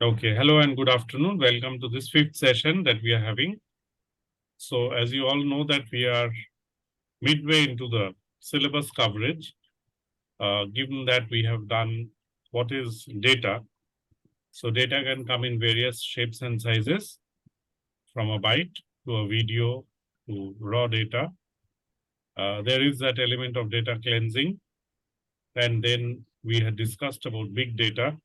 Okay, hello and good afternoon. Welcome to this fifth session that we are having. So as you all know that we are midway into the syllabus coverage, given that we have done what is data. So data can come in various shapes and sizes, from a byte to a video to raw data. There is that element of data cleansing. And then we had discussed about big data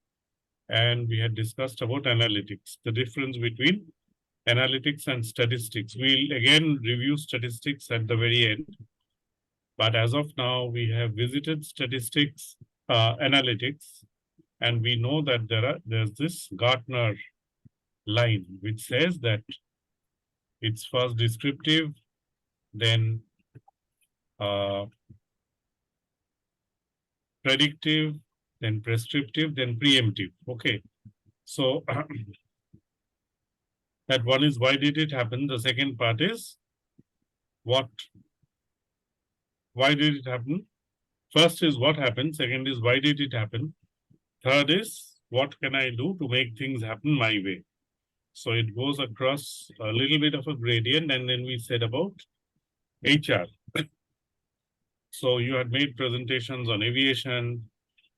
and we had discussed about analytics, the difference between analytics and statistics. We'll again review statistics at the very end. But as of now, we have visited statistics, analytics, and we know that there's this Gartner line which says that it's first descriptive, then uh, predictive, then prescriptive, then preemptive. Okay, so that one is why did it happen? The second part is what, why did it happen? First is what happened. Second is why did it happen? Third is what can I do to make things happen my way? So it goes across a little bit of a gradient, and then we said about HR. So you had made presentations on aviation,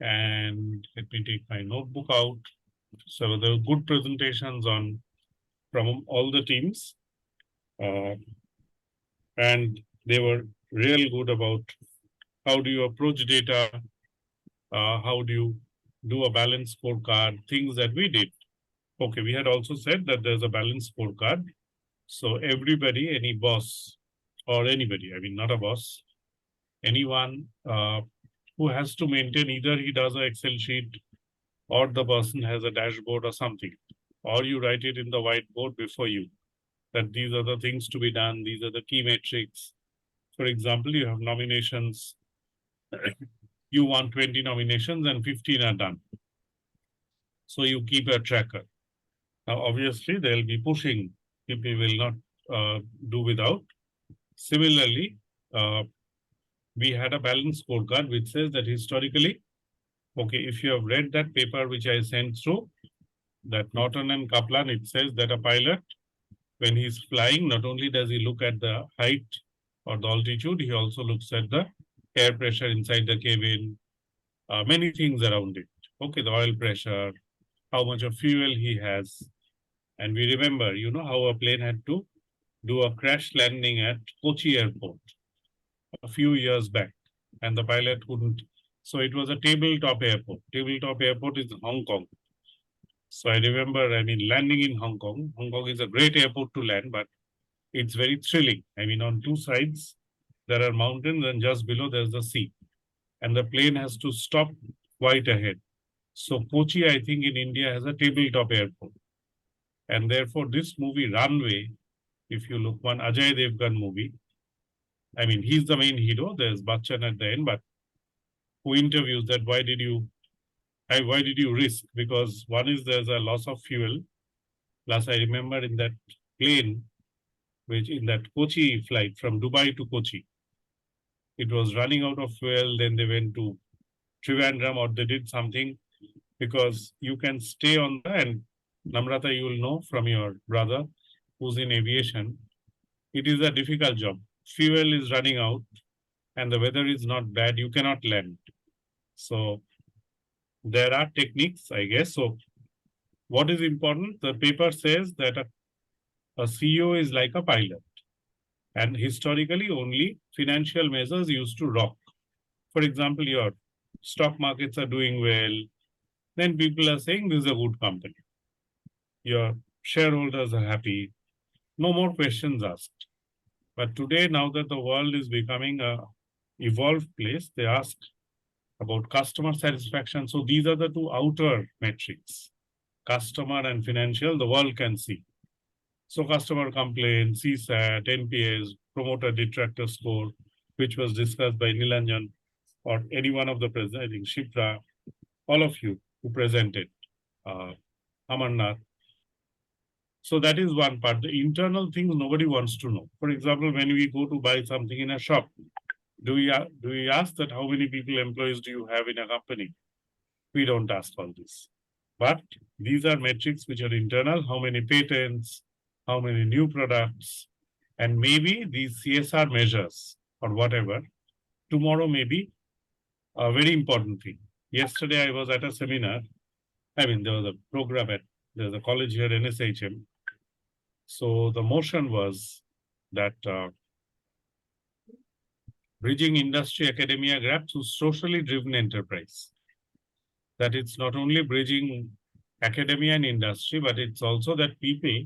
and let me take my notebook out. So there were good presentations on from all the teams, uh, and they were real good about how do you approach data, how do you do a balanced scorecard, things that we did. Okay, we had also said that there's a balanced scorecard. So everybody, any boss or anybody, I mean, not a boss, anyone who has to maintain, either he does an Excel sheet or the person has a dashboard or something, or you write it in the whiteboard before you, that these are the things to be done, these are the key metrics. For example, you have nominations, you want 20 nominations and 15 are done. So you keep a tracker. Now, obviously, they'll be pushing. People will not do without. Similarly, we had a balanced scorecard which says that historically, okay, if you have read that paper which I sent through, that Norton and Kaplan, it says that a pilot, when he's flying, not only does he look at the height or the altitude, he also looks at the air pressure inside the cabin, many things around it. Okay, the oil pressure, how much of fuel he has. And we remember, you know, how a plane had to do a crash landing at Kochi airport a few years back, and the pilot couldn't. So it was a tabletop airport. Tabletop airport is Hong Kong. So I remember, I mean, landing in Hong Kong. Hong Kong is a great airport to land, but it's very thrilling. I mean, on two sides, there are mountains, and just below, there's the sea. And the plane has to stop quite ahead. So Kochi, I think, in India has a tabletop airport. And therefore, this movie, Runway, if you look, one Ajay Devgan movie, I mean, he's the main hero. There's Bachchan at the end, but who interviews that why did you risk? Because one is there's a loss of fuel. Plus, I remember in that plane, which in that Kochi flight from Dubai to Kochi, it was running out of fuel. Then they went to Trivandrum or they did something because you can stay on the, and Namrata, you will know from your brother who's in aviation, it is a difficult job. Fuel is running out and the weather is not bad. You cannot land. So there are techniques, I guess. So what is important? The paper says that a CEO is like a pilot. And historically, only financial measures used to rock. For example, your stock markets are doing well. Then people are saying this is a good company. Your shareholders are happy. No more questions asked. But today, now that the world is becoming a evolved place, they ask about customer satisfaction. So these are the two outer metrics, customer and financial, the world can see. So customer complaints, CSAT, NPS, promoter detractor score, which was discussed by Nilanjan or any one of the present, I think Shipra, all of you who presented, Amarnath. So that is one part. The internal things nobody wants to know. For example, when we go to buy something in a shop, do we ask that how many people, employees do you have in a company? We don't ask all this. But these are metrics which are internal, how many patents, how many new products, and maybe these CSR measures or whatever, tomorrow may be a very important thing. Yesterday I was at a seminar. I mean, there was a program at there's a college here, NSHM. So the motion was that bridging industry academia gap to socially driven enterprise. That it's not only bridging academia and industry, but it's also that people,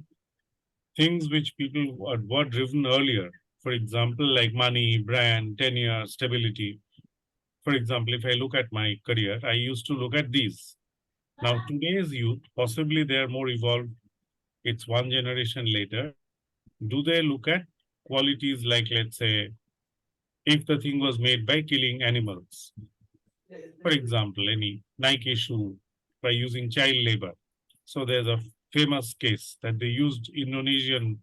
things which people were driven earlier, for example, like money, brand, tenure, stability. For example, if I look at my career, I used to look at these. Now, today's youth, possibly they are more evolved. It's one generation later. Do they look at qualities like, let's say, if the thing was made by killing animals? For example, any Nike shoe by using child labor. So there's a famous case that they used Indonesian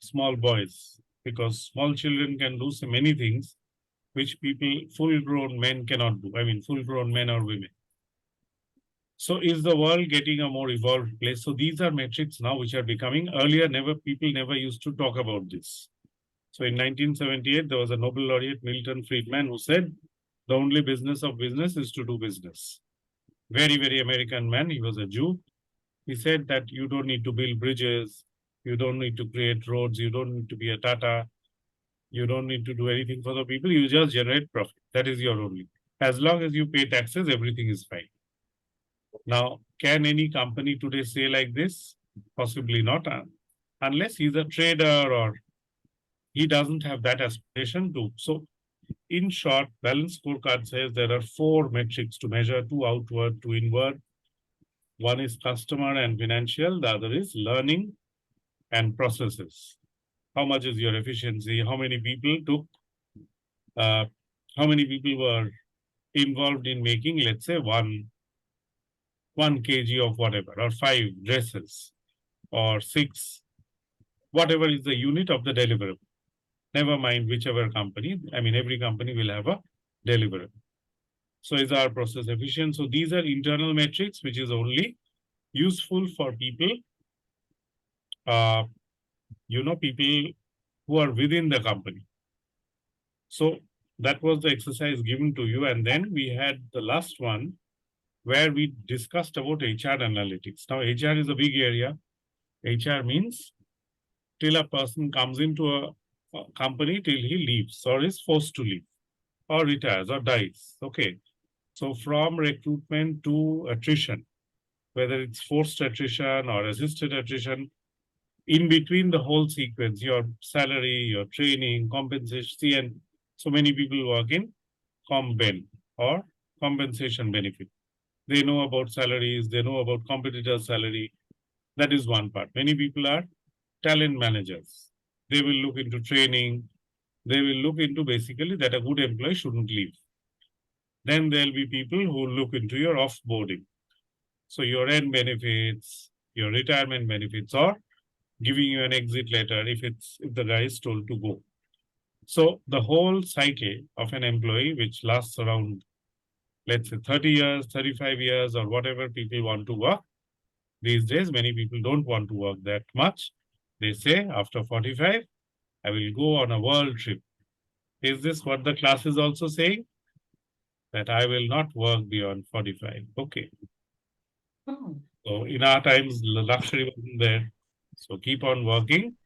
small boys because small children can do so many things which people, full grown men cannot do. I mean, full grown men or women. So is the world getting a more evolved place? So these are metrics now which are becoming earlier. People never used to talk about this. So in 1978, there was a Nobel laureate, Milton Friedman, who said, the only business of business is to do business. Very, very American man. He was a Jew. He said that you don't need to build bridges. You don't need to create roads. You don't need to be a Tata. You don't need to do anything for the people. You just generate profit. That is your only. As long as you pay taxes, everything is fine. Now, can any company today say like this? Possibly not, unless he's a trader or he doesn't have that aspiration to. So, in short, balance scorecard says there are 4 metrics to measure: two outward, two inward. One is customer and financial, the other is learning and processes. How much is your efficiency? How many people took, how many people were involved in making, let's say, one kg of whatever, or 5 dresses, or 6, whatever is the unit of the deliverable. Never mind whichever company, I mean, every company will have a deliverable. So is our process efficient? So these are internal metrics, which is only useful for people, people who are within the company. So that was the exercise given to you. And then we had the last one where we discussed about HR analytics. Now, HR is a big area. HR means till a person comes into a company till he leaves or is forced to leave or retires or dies. Okay. So from recruitment to attrition, whether it's forced attrition or assisted attrition, in between the whole sequence, your salary, your training, compensation, and so many people work in comben or compensation benefit. They know about salaries, they know about competitors' salary. That is one part. Many people are talent managers. They will look into training. They will look into basically that a good employee shouldn't leave. Then there'll be people who look into your offboarding. So your end benefits, your retirement benefits, or giving you an exit letter if the guy is told to go. So the whole cycle of an employee, which lasts around, let's say, 30 years, 35 years, or whatever people want to work. These days, many people don't want to work that much. They say after 45, I will go on a world trip. Is this what the class is also saying? That I will not work beyond 45. Okay. Oh. So in our times, luxury wasn't there. So keep on working,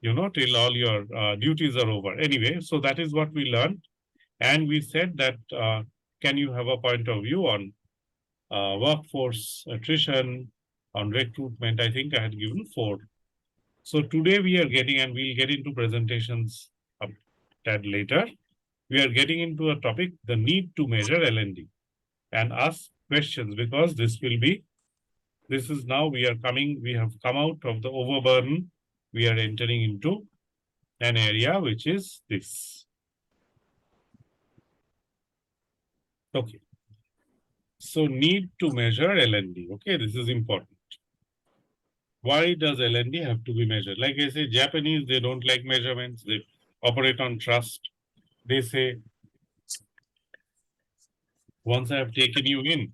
till all your duties are over. Anyway, so that is what we learned. And we said that, can you have a point of view on workforce attrition, on recruitment? I think I had given 4. So today we are getting, and we'll get into presentations a tad later. We are getting into a topic, the need to measure L&D and ask questions, because this is now we have come out of the overburden. We are entering into an area which is this. Okay. So need to measure L&D. Okay, this is important. Why does L&D have to be measured? Like I say, Japanese, they don't like measurements. They operate on trust. They say, once I have taken you in,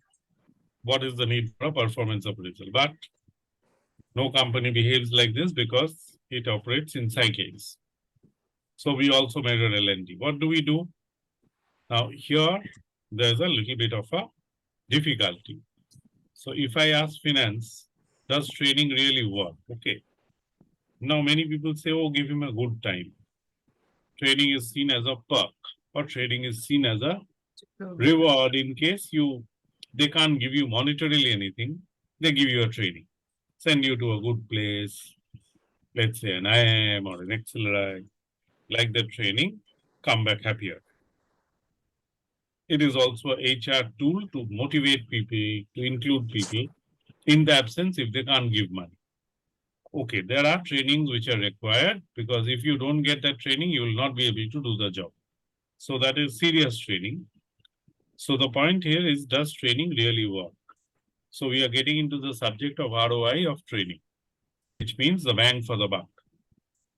what is the need for a performance appraisal. But no company behaves like this because it operates in cycles. So we also measure L&D. What do we do? Now here, there's a little bit of a difficulty. So if I ask finance, does training really work? Okay. Now many people say, oh, give him a good time. Training is seen as a perk, or training is seen as a reward in case they can't give you monetarily anything, they give you a training. Send you to a good place, let's say an IIM or an Accelerate, like the training, come back happier. It is also a HR tool to motivate people, to include people in the absence if they can't give money. Okay, there are trainings which are required because if you don't get that training, you will not be able to do the job. So that is serious training. So the point here is, does training really work? So we are getting into the subject of ROI of training, which means the bang for the buck.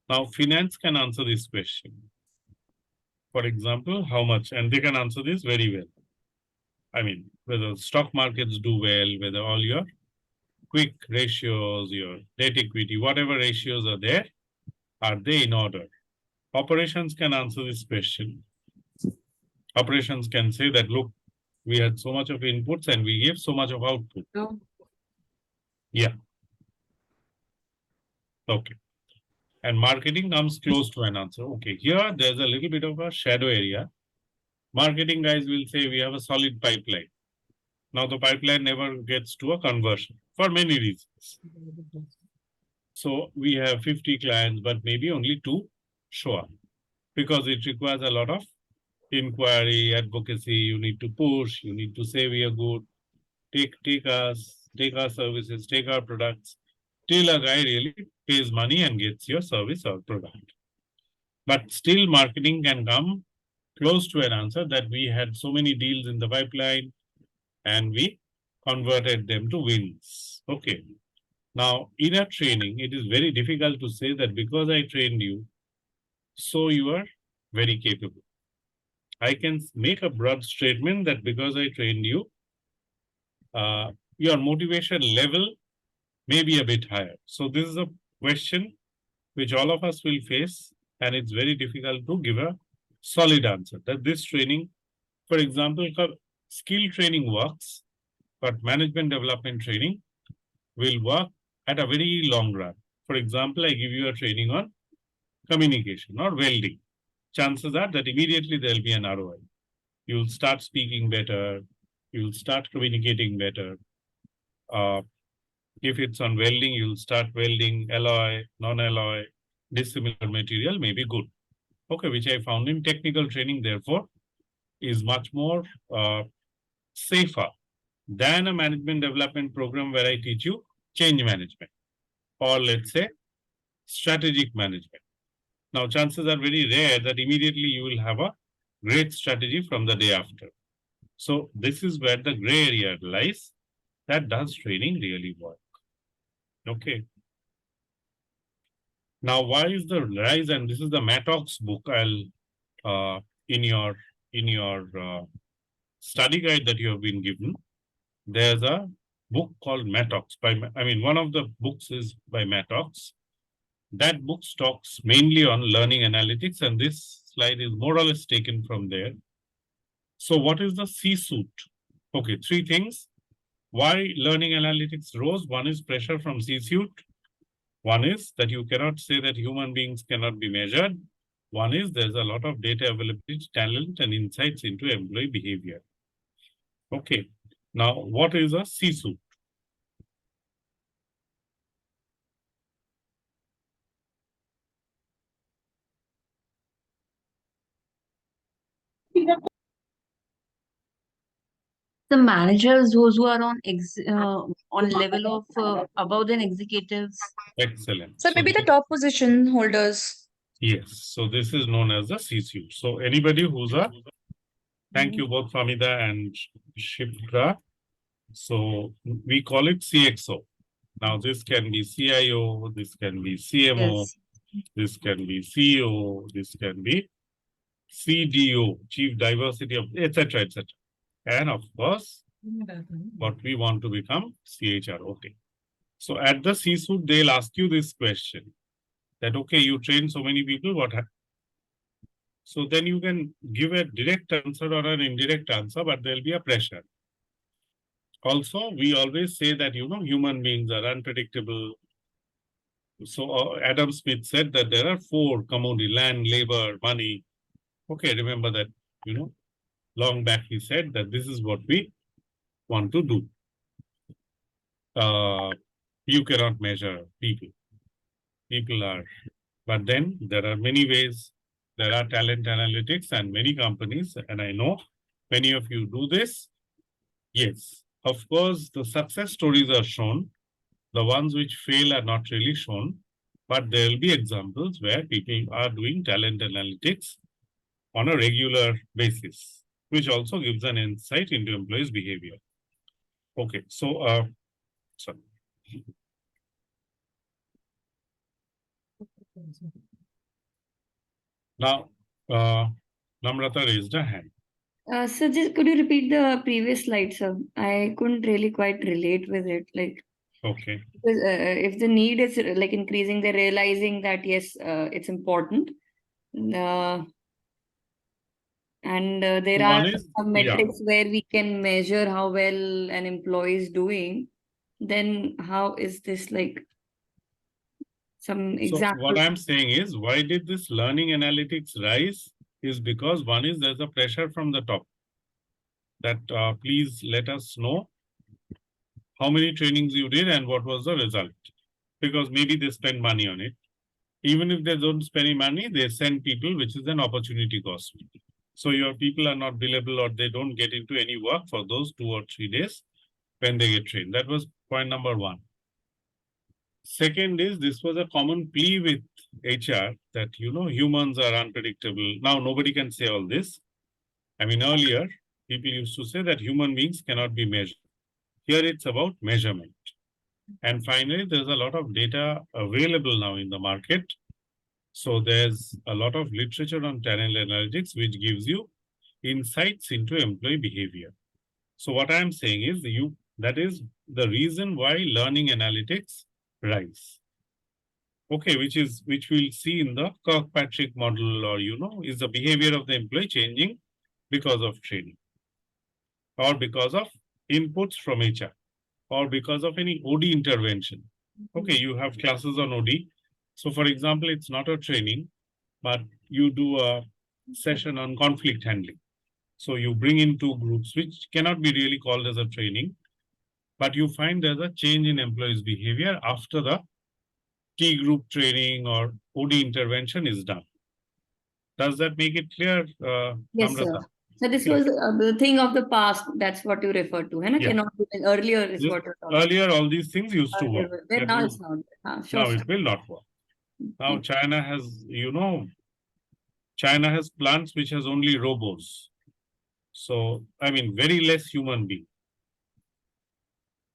Now, finance can answer this question. For example, how much? And they can answer this very well. I mean, whether stock markets do well, whether all your quick ratios, your debt equity, whatever ratios are there, are they in order? Operations can answer this question. Operations can say that, look, we had so much of inputs and we gave so much of output. No. Yeah. Okay. And marketing comes close to an answer. Okay, here there's a little bit of a shadow area. Marketing guys will say we have a solid pipeline. Now the pipeline never gets to a conversion for many reasons. So we have 50 clients, but maybe only 2 show up because it requires a lot of inquiry, advocacy. You need to push, you need to say we are good, take us, take our services, take our products, till a guy really pays money and gets your service or product. But still marketing can come close to an answer that we had so many deals in the pipeline and we converted them to wins. Okay. Now, in a training, it is very difficult to say that because I trained you, so you are very capable. I can make a broad statement that because I trained you, your motivation level may be a bit higher. So this is a question which all of us will face, and it's very difficult to give a solid answer. That this training, for example, skill training works, but management development training will work at a very long run. For example, I give you a training on communication or welding. Chances are that immediately there'll be an ROI. You'll start speaking better. You'll start communicating better. If it's on welding, you'll start welding alloy, non-alloy, dissimilar material may be good. Okay, which I found in technical training, therefore, is much more safer than a management development program where I teach you change management or let's say strategic management. Now, chances are very rare that immediately you will have a great strategy from the day after. So this is where the gray area lies. That does training really work? Okay. Now, why is the rise? And this is the Mattox book. I'll in your study guide that you have been given. There's a book called Mattox. One of the books is by Mattox. That book talks mainly on learning analytics, and this slide is more or less taken from there. So, what is the C-suit? Okay, 3 things. Why learning analytics rose? One is pressure from C-suit. One is that you cannot say that human beings cannot be measured. One is there's a lot of data availability, talent, and insights into employee behavior. Okay. Now, what is a C-suit? The managers, those who are on level of above than executives. Excellent. So maybe the top position holders. Yes. So this is known as the C-suite. So anybody who's a, thank you both Famida and Shipra. So we call it CXO. Now this can be CIO, this can be CMO, Yes. this can be CEO, this can be CDO, Chief Diversity of, etc., etc. And of course, What we want to become CHR. Okay. So at the C-suite, they'll ask you this question that, okay, you train so many people, what happened? So then you can give a direct answer or an indirect answer, but there'll be a pressure. Also, we always say that, human beings are unpredictable. So Adam Smith said that there are four commodities: land, labor, money. Okay, remember that, long back he said that this is what we want to do. You cannot measure people. People are, but then there are many ways. There are talent analytics and many companies, and I know many of you do this. Yes, of course, the success stories are shown. The ones which fail are not really shown, but there will be examples where people are doing talent analytics on a regular basis, which also gives an insight into employees' behavior. Okay, so, sorry. Now, Namrata raised a hand. So just could you repeat the previous slide, sir? I couldn't really quite relate with it. Like, Okay. because, if the need is like increasing, they're realizing that yes, it's important. Uh, and there are One is, some yeah. metrics where we can measure how well an employee is doing. Then how is this like some So example? what I'm saying is, why did this learning analytics rise? Is because one is there's a pressure from the top that please let us know how many trainings you did and what was the result. Because maybe they spend money on it. Even if they don't spend any money, they send people, which is an opportunity cost. So your people are not billable or they don't get into any work for those 2 or 3 days when they get trained. That was point number one. Second is this was a common plea with HR that, humans are unpredictable. Now, nobody can say all this. I mean, earlier, people used to say that human beings cannot be measured. Here, it's about measurement. And finally, there's a lot of data available now in the market. So there's a lot of literature on talent analytics, which gives you insights into employee behavior. So what I'm saying is that is the reason why learning analytics rise. Okay, which we'll see in the Kirkpatrick model, or is the behavior of the employee changing because of training, or because of inputs from HR, or because of any OD intervention. Okay, you have classes on OD. So for example, it's not a training, but you do a session on conflict handling. So you bring in two groups, which cannot be really called as a training, but you find there's a change in employees' behavior after the key group training or OD intervention is done. Does that make it clear, Yes, sir. Namrata? So this Great. was the thing of the past. That's what you referred to. Yeah. Cannot be earlier is what you're talking Earlier, all these things used to work. about. Then now it's not. Sure, Now sir. it will not work. Now China has, China has plants which has only robots. So, I mean, very less human being.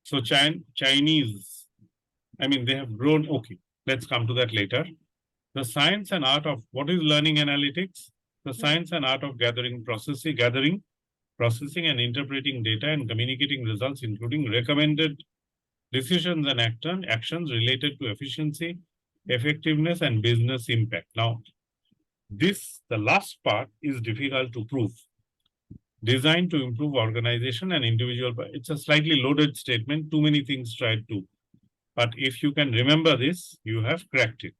So Chinese, I mean, they have grown. Okay, let's come to that later. The science and art of what is learning analytics? The science and art of gathering, processing and interpreting data and communicating results, including recommended decisions and actions related to efficiency, effectiveness, and business impact. Now, the last part is difficult to prove. Designed to improve organization and individual, it's a slightly loaded statement, too many things tried to. But if you can remember this, you have cracked it.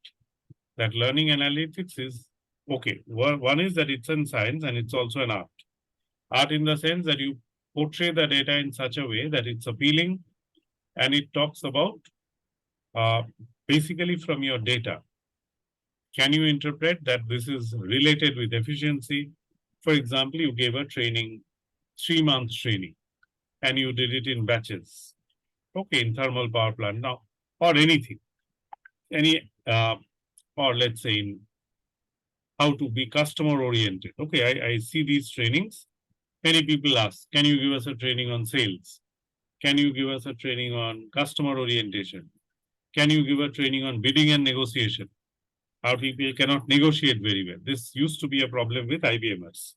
That learning analytics is, okay, one is that it's in science and it's also an art. Art in the sense that you portray the data in such a way that it's appealing and it talks about basically from your data. Can you interpret that this is related with efficiency? For example, you gave a training, 3 months training, and you did it in batches. Okay, in thermal power plant now, or anything, or let's say in how to be customer oriented. Okay, I see these trainings. Many people ask, can you give us a training on sales? Can you give us a training on customer orientation? Can you give a training on bidding and negotiation? How people cannot negotiate very well. This used to be a problem with IBMers.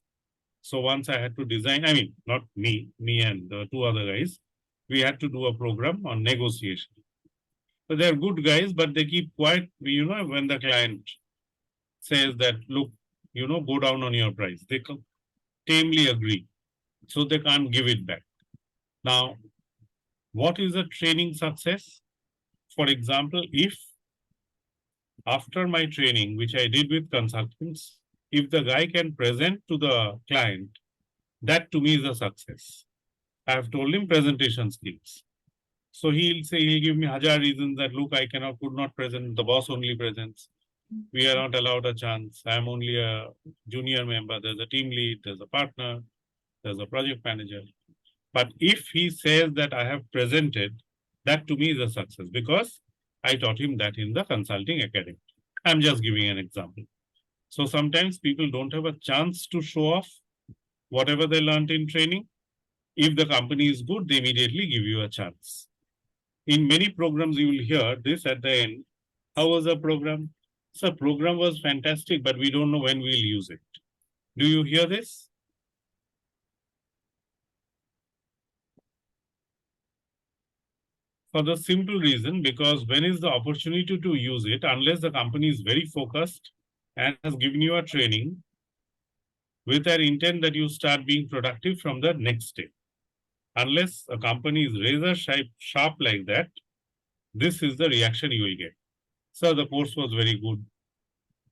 So once I had to design, I mean, not me and the two other guys, we had to do a program on negotiation. So they're good guys, but they keep quiet, when the client says that, look, go down on your price. They tamely agree. So they can't give it back. Now, what is a training success? For example, if after my training, which I did with consultants, if the guy can present to the client, that to me is a success. I have told him presentation skills. So he'll give me 1,000 reasons that, look, could not present, the boss only presents. We are not allowed a chance. I'm only a junior member. There's a team lead, there's a partner, there's a project manager. But if he says that I have presented, that to me is a success because I taught him that in the consulting academy. I'm just giving an example. So sometimes people don't have a chance to show off whatever they learned in training. If the company is good, they immediately give you a chance. In many programs, you will hear this at the end. How was the program? So program was fantastic, but we don't know when we'll use it. Do you hear this? For the simple reason, because when is the opportunity to use it, unless the company is very focused and has given you a training with an intent that you start being productive from the next day. Unless a company is razor sharp like that, this is the reaction you will get. So the course was very good.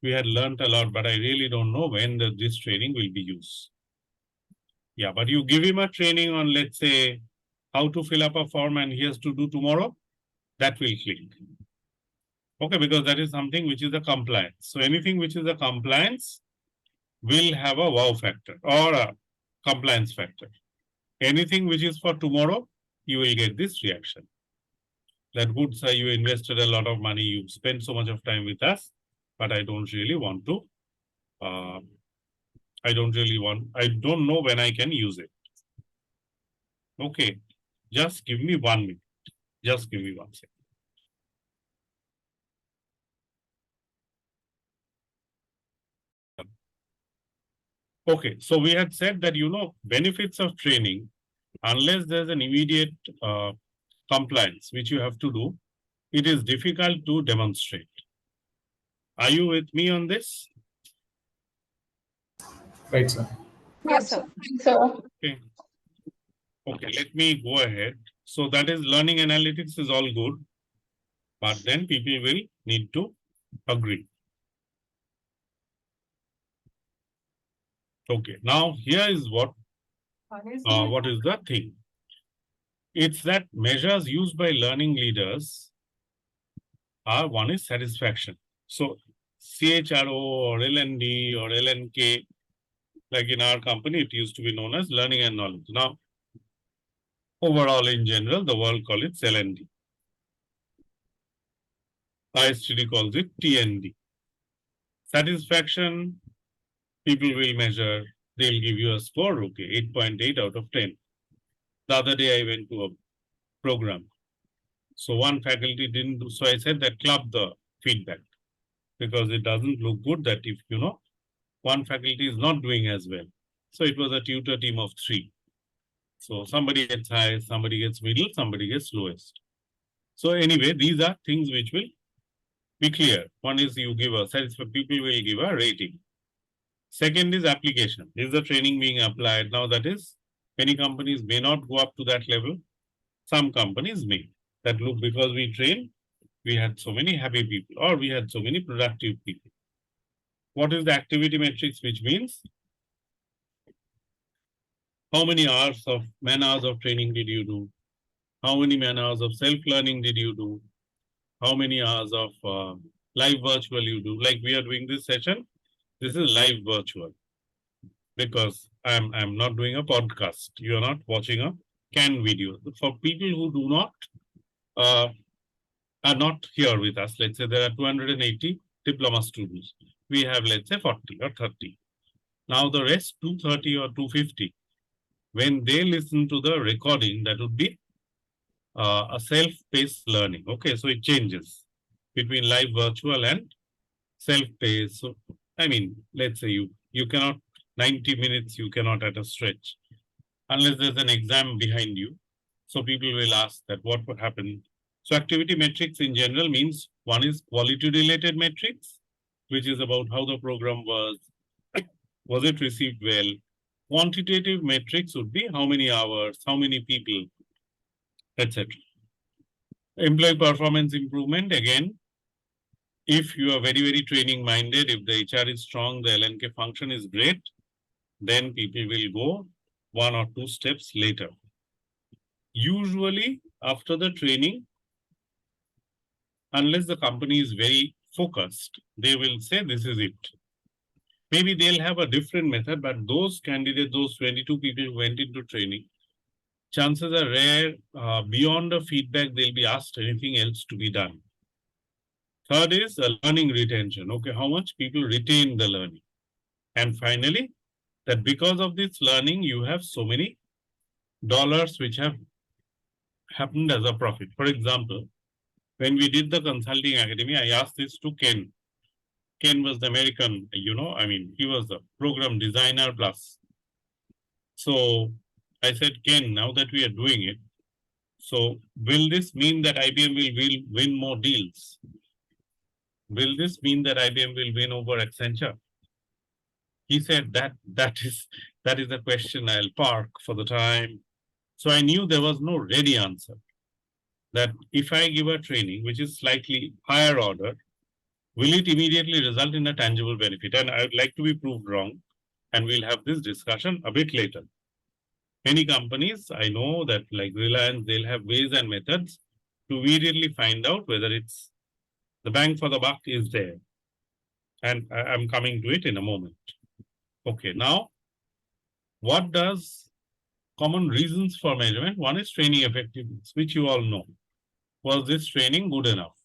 We had learned a lot, but I really don't know when this training will be used. Yeah, but you give him a training on, let's say, how to fill up a form and he has to do tomorrow, that will click. Okay, because that is something which is a compliance. So anything which is a compliance will have a wow factor or a compliance factor. Anything which is for tomorrow, you will get this reaction. That good, sir, you invested a lot of money, you spent so much of time with us, but I don't really want to, I don't know when I can use it. Okay, just give me 1 minute. Just give me 1 second. Okay, so we had said that, benefits of training, unless there's an immediate compliance, which you have to do, it is difficult to demonstrate. Are you with me on this? Right, sir. Yes, sir. Okay. Okay, let me go ahead. So that is learning analytics is all good, but then people will need to agree. Okay, now here is what is the thing? It's that measures used by learning leaders are, one is satisfaction. So CHRO or LND or LNK, like in our company, it used to be known as learning and knowledge. Now, overall in general, the world calls it LND. ISTD calls it TND. Satisfaction, people will measure, they'll give you a score, okay, 8.8 out of 10. The other day I went to a program. So one faculty didn't do, so I said that club the feedback because it doesn't look good that if, one faculty is not doing as well. So it was a tutor team of 3. So somebody gets high, somebody gets middle, somebody gets lowest. So anyway, these are things which will be clear. One is you give a satisfied, people will give a rating. Second is application. Is the training being applied? Now that is, many companies may not go up to that level. Some companies may. That look, because we train, we had so many happy people or we had so many productive people. What is the activity matrix, which means how many hours of man hours of training did you do? How many man hours of self-learning did you do? How many hours of live virtual you do? Like we are doing this session, this is live virtual because I'm not doing a podcast. You are not watching a CAN video. For people who do not are not here with us, let's say there are 280 diploma students. We have, let's say, 40 or 30. Now the rest 230 or 250, when they listen to the recording, that would be a self-paced learning. Okay, so it changes between live virtual and self-paced. So, I mean, let's say you cannot 90 minutes you cannot at a stretch, unless there's an exam behind you. So people will ask that what would happen. So activity metrics in general means one is quality related metrics, which is about how the program was it received well. Quantitative metrics would be how many hours, how many people, etc. Employee performance improvement, again, if you are very, very training minded, if the HR is strong, the LNK function is great, then people will go one or two steps later. Usually after the training, unless the company is very focused, they will say this is it. Maybe they'll have a different method, but those candidates, those 22 people who went into training, chances are rare, beyond the feedback, they'll be asked anything else to be done. Third is learning retention. Okay, how much people retain the learning. And finally, that because of this learning, you have so many dollars which have happened as a profit. For example, when we did the consulting academy, I asked this to Ken. Ken was the American, he was the program designer plus. So I said, Ken, now that we are doing it, so will this mean that IBM will win more deals? Will this mean that IBM will win over Accenture? He said that is the question I'll park for the time. So I knew there was no ready answer. That if I give a training which is slightly higher order, will it immediately result in a tangible benefit? And I would like to be proved wrong. And we'll have this discussion a bit later. Many companies, I know that like Reliance, they'll have ways and methods to immediately find out whether it's the bang for the buck is there. And I'm coming to it in a moment. Okay, now, what does common reasons for measurement? One is training effectiveness, which you all know. Was this training good enough?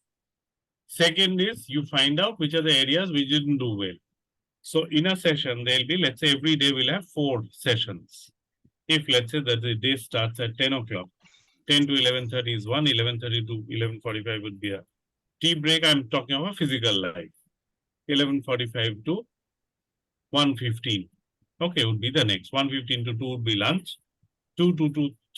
Second is you find out which are the areas we didn't do well. So in a session, there'll be, let's say every day we'll have 4 sessions. If let's say that the day starts at 10 o'clock, 10 to 11:30 is one, 11:30 to 11:45 would be a tea break. I'm talking about physical life. 11:45 to 1:15. Okay, would be the next. 1:15 to 2 would be lunch. 2 to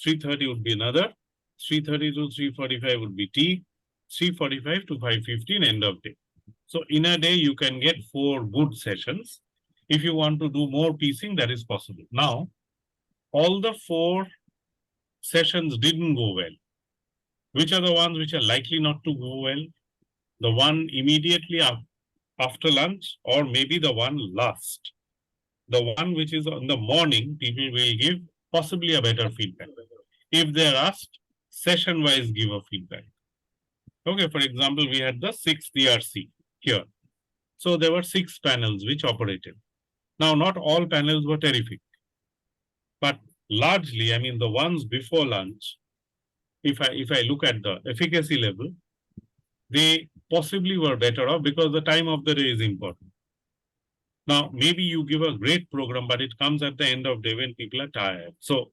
3:30 would be another. 3:30 to 3:45 would be tea. 3:45 to 5:15 end of day. So in a day, you can get 4 good sessions. If you want to do more piecing, that is possible. Now, all the 4 sessions didn't go well. Which are the ones which are likely not to go well? The one immediately after lunch, or maybe the one last. The one which is in the morning, people will give possibly a better feedback. If they're asked, session-wise give a feedback. Okay, for example, we had the 6th ERC here. So there were 6 panels which operated. Now, not all panels were terrific. But largely, I mean, the ones before lunch, if I look at the efficacy level, they possibly were better off because the time of the day is important. Now, maybe you give a great program, but it comes at the end of the day when people are tired. So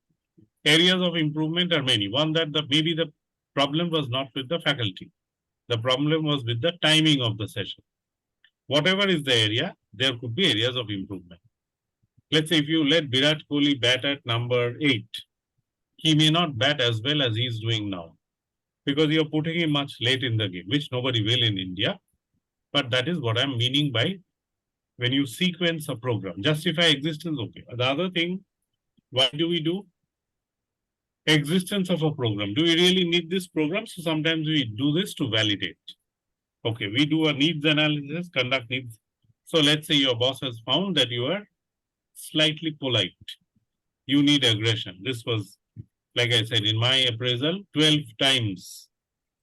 areas of improvement are many. One that maybe the problem was not with the faculty. The problem was with the timing of the session. Whatever is the area, there could be areas of improvement. Let's say if you let Virat Kohli bat at number 8, he may not bat as well as he's doing now because you're putting him much late in the game, which nobody will in India. But that is what I'm meaning by when you sequence a program. Justify existence, okay. The other thing, why do we do? Existence of a program. Do we really need this program? So sometimes we do this to validate. Okay, we do a needs analysis, conduct needs. So let's say your boss has found that you are slightly polite. You need aggression. This was, like I said, in my appraisal, 12 times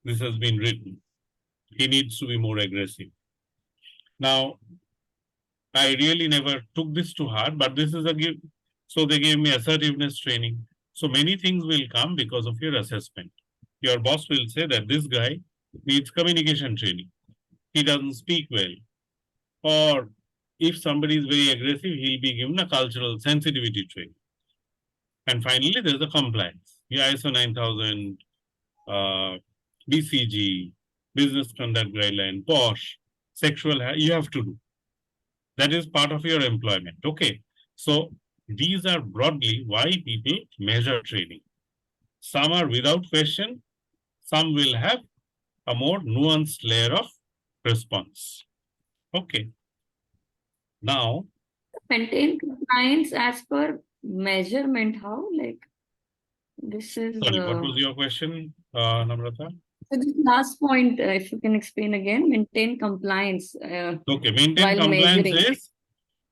this has been written. He needs to be more aggressive. Now, I really never took this to heart, but this is a give. So they gave me assertiveness training. So many things will come because of your assessment. Your boss will say that this guy needs communication training. He doesn't speak well. Or if somebody is very aggressive, he'll be given a cultural sensitivity training. And finally, there's the compliance. Yeah, ISO 9000, BCG, Business Conduct Guideline, POSH, sexual, you have to do. That is part of your employment. Okay. So these are broadly why people measure training. Some are without question, some will have a more nuanced layer of response. Okay. Now, Maintain compliance as per measurement. How? Like, this is sorry, what was your question, Namrata? so this last point, if you can explain again, maintain compliance Okay, maintain while compliance measuring. is,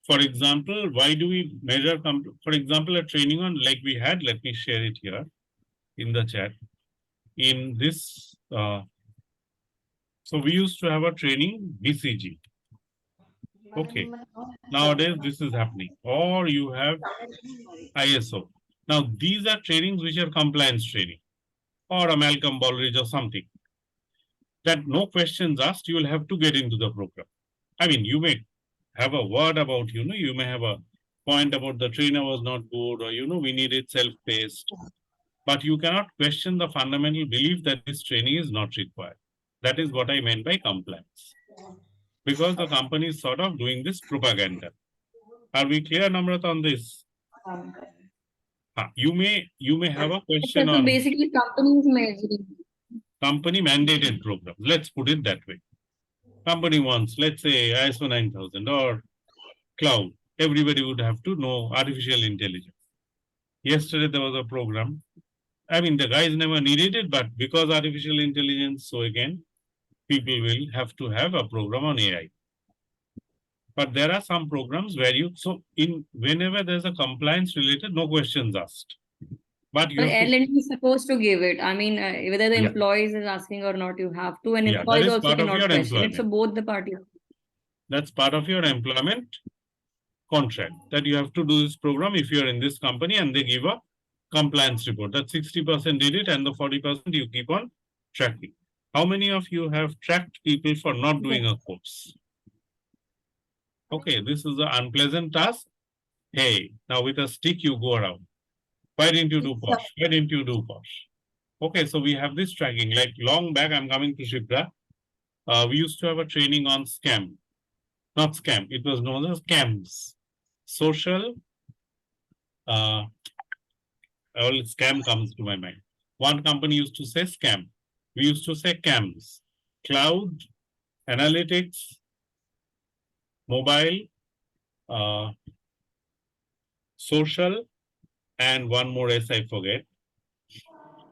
for example, why do we measure, for example, a training on like we had, let me share it here in the chat. In this, so we used to have a training BCG. Okay, nowadays this is happening, or you have ISO. Now these are trainings which are compliance training, or a Malcolm Baldrige or something. That no questions asked, you will have to get into the program. I mean, you may have a word about, you may have a point about the trainer was not good, or, we need it self-paced. But you cannot question the fundamental belief that this training is not required. That is what I meant by compliance. Because the company is sort of doing this propaganda. Are we clear, Namrata, on this? You may have a question So on basically, companies measuring. company mandated programs. Let's put it that way. Company wants, let's say, ISO 9000 or cloud. Everybody would have to know artificial intelligence. Yesterday, there was a program. I mean, the guys never needed it, but because artificial intelligence, so again, people will have to have a program on AI. But there are some programs where whenever there's a compliance related, no questions asked. But you But have to, L&D is supposed to give it. I mean, whether the Yeah. employees is asking or not, you have to, and Yeah, that employees is also part of cannot your question it. So employment. both the parties. That's part of your employment contract that you have to do this program if you're in this company and they give a compliance report. That 60% did it and the 40% you keep on tracking. How many of you have tracked people for not doing a course? Okay, this is an unpleasant task. Hey, now with a stick you go around. Why didn't you do POSH? Why didn't you do POSH? Okay, so we have this tracking. Like long back, I'm coming to Shipra. We used to have a training on scam. Not scam, it was known as scams. Social, all scam comes to my mind. One company used to say scam. We used to say CAMS. Cloud, analytics, mobile, social, and one more S I forget.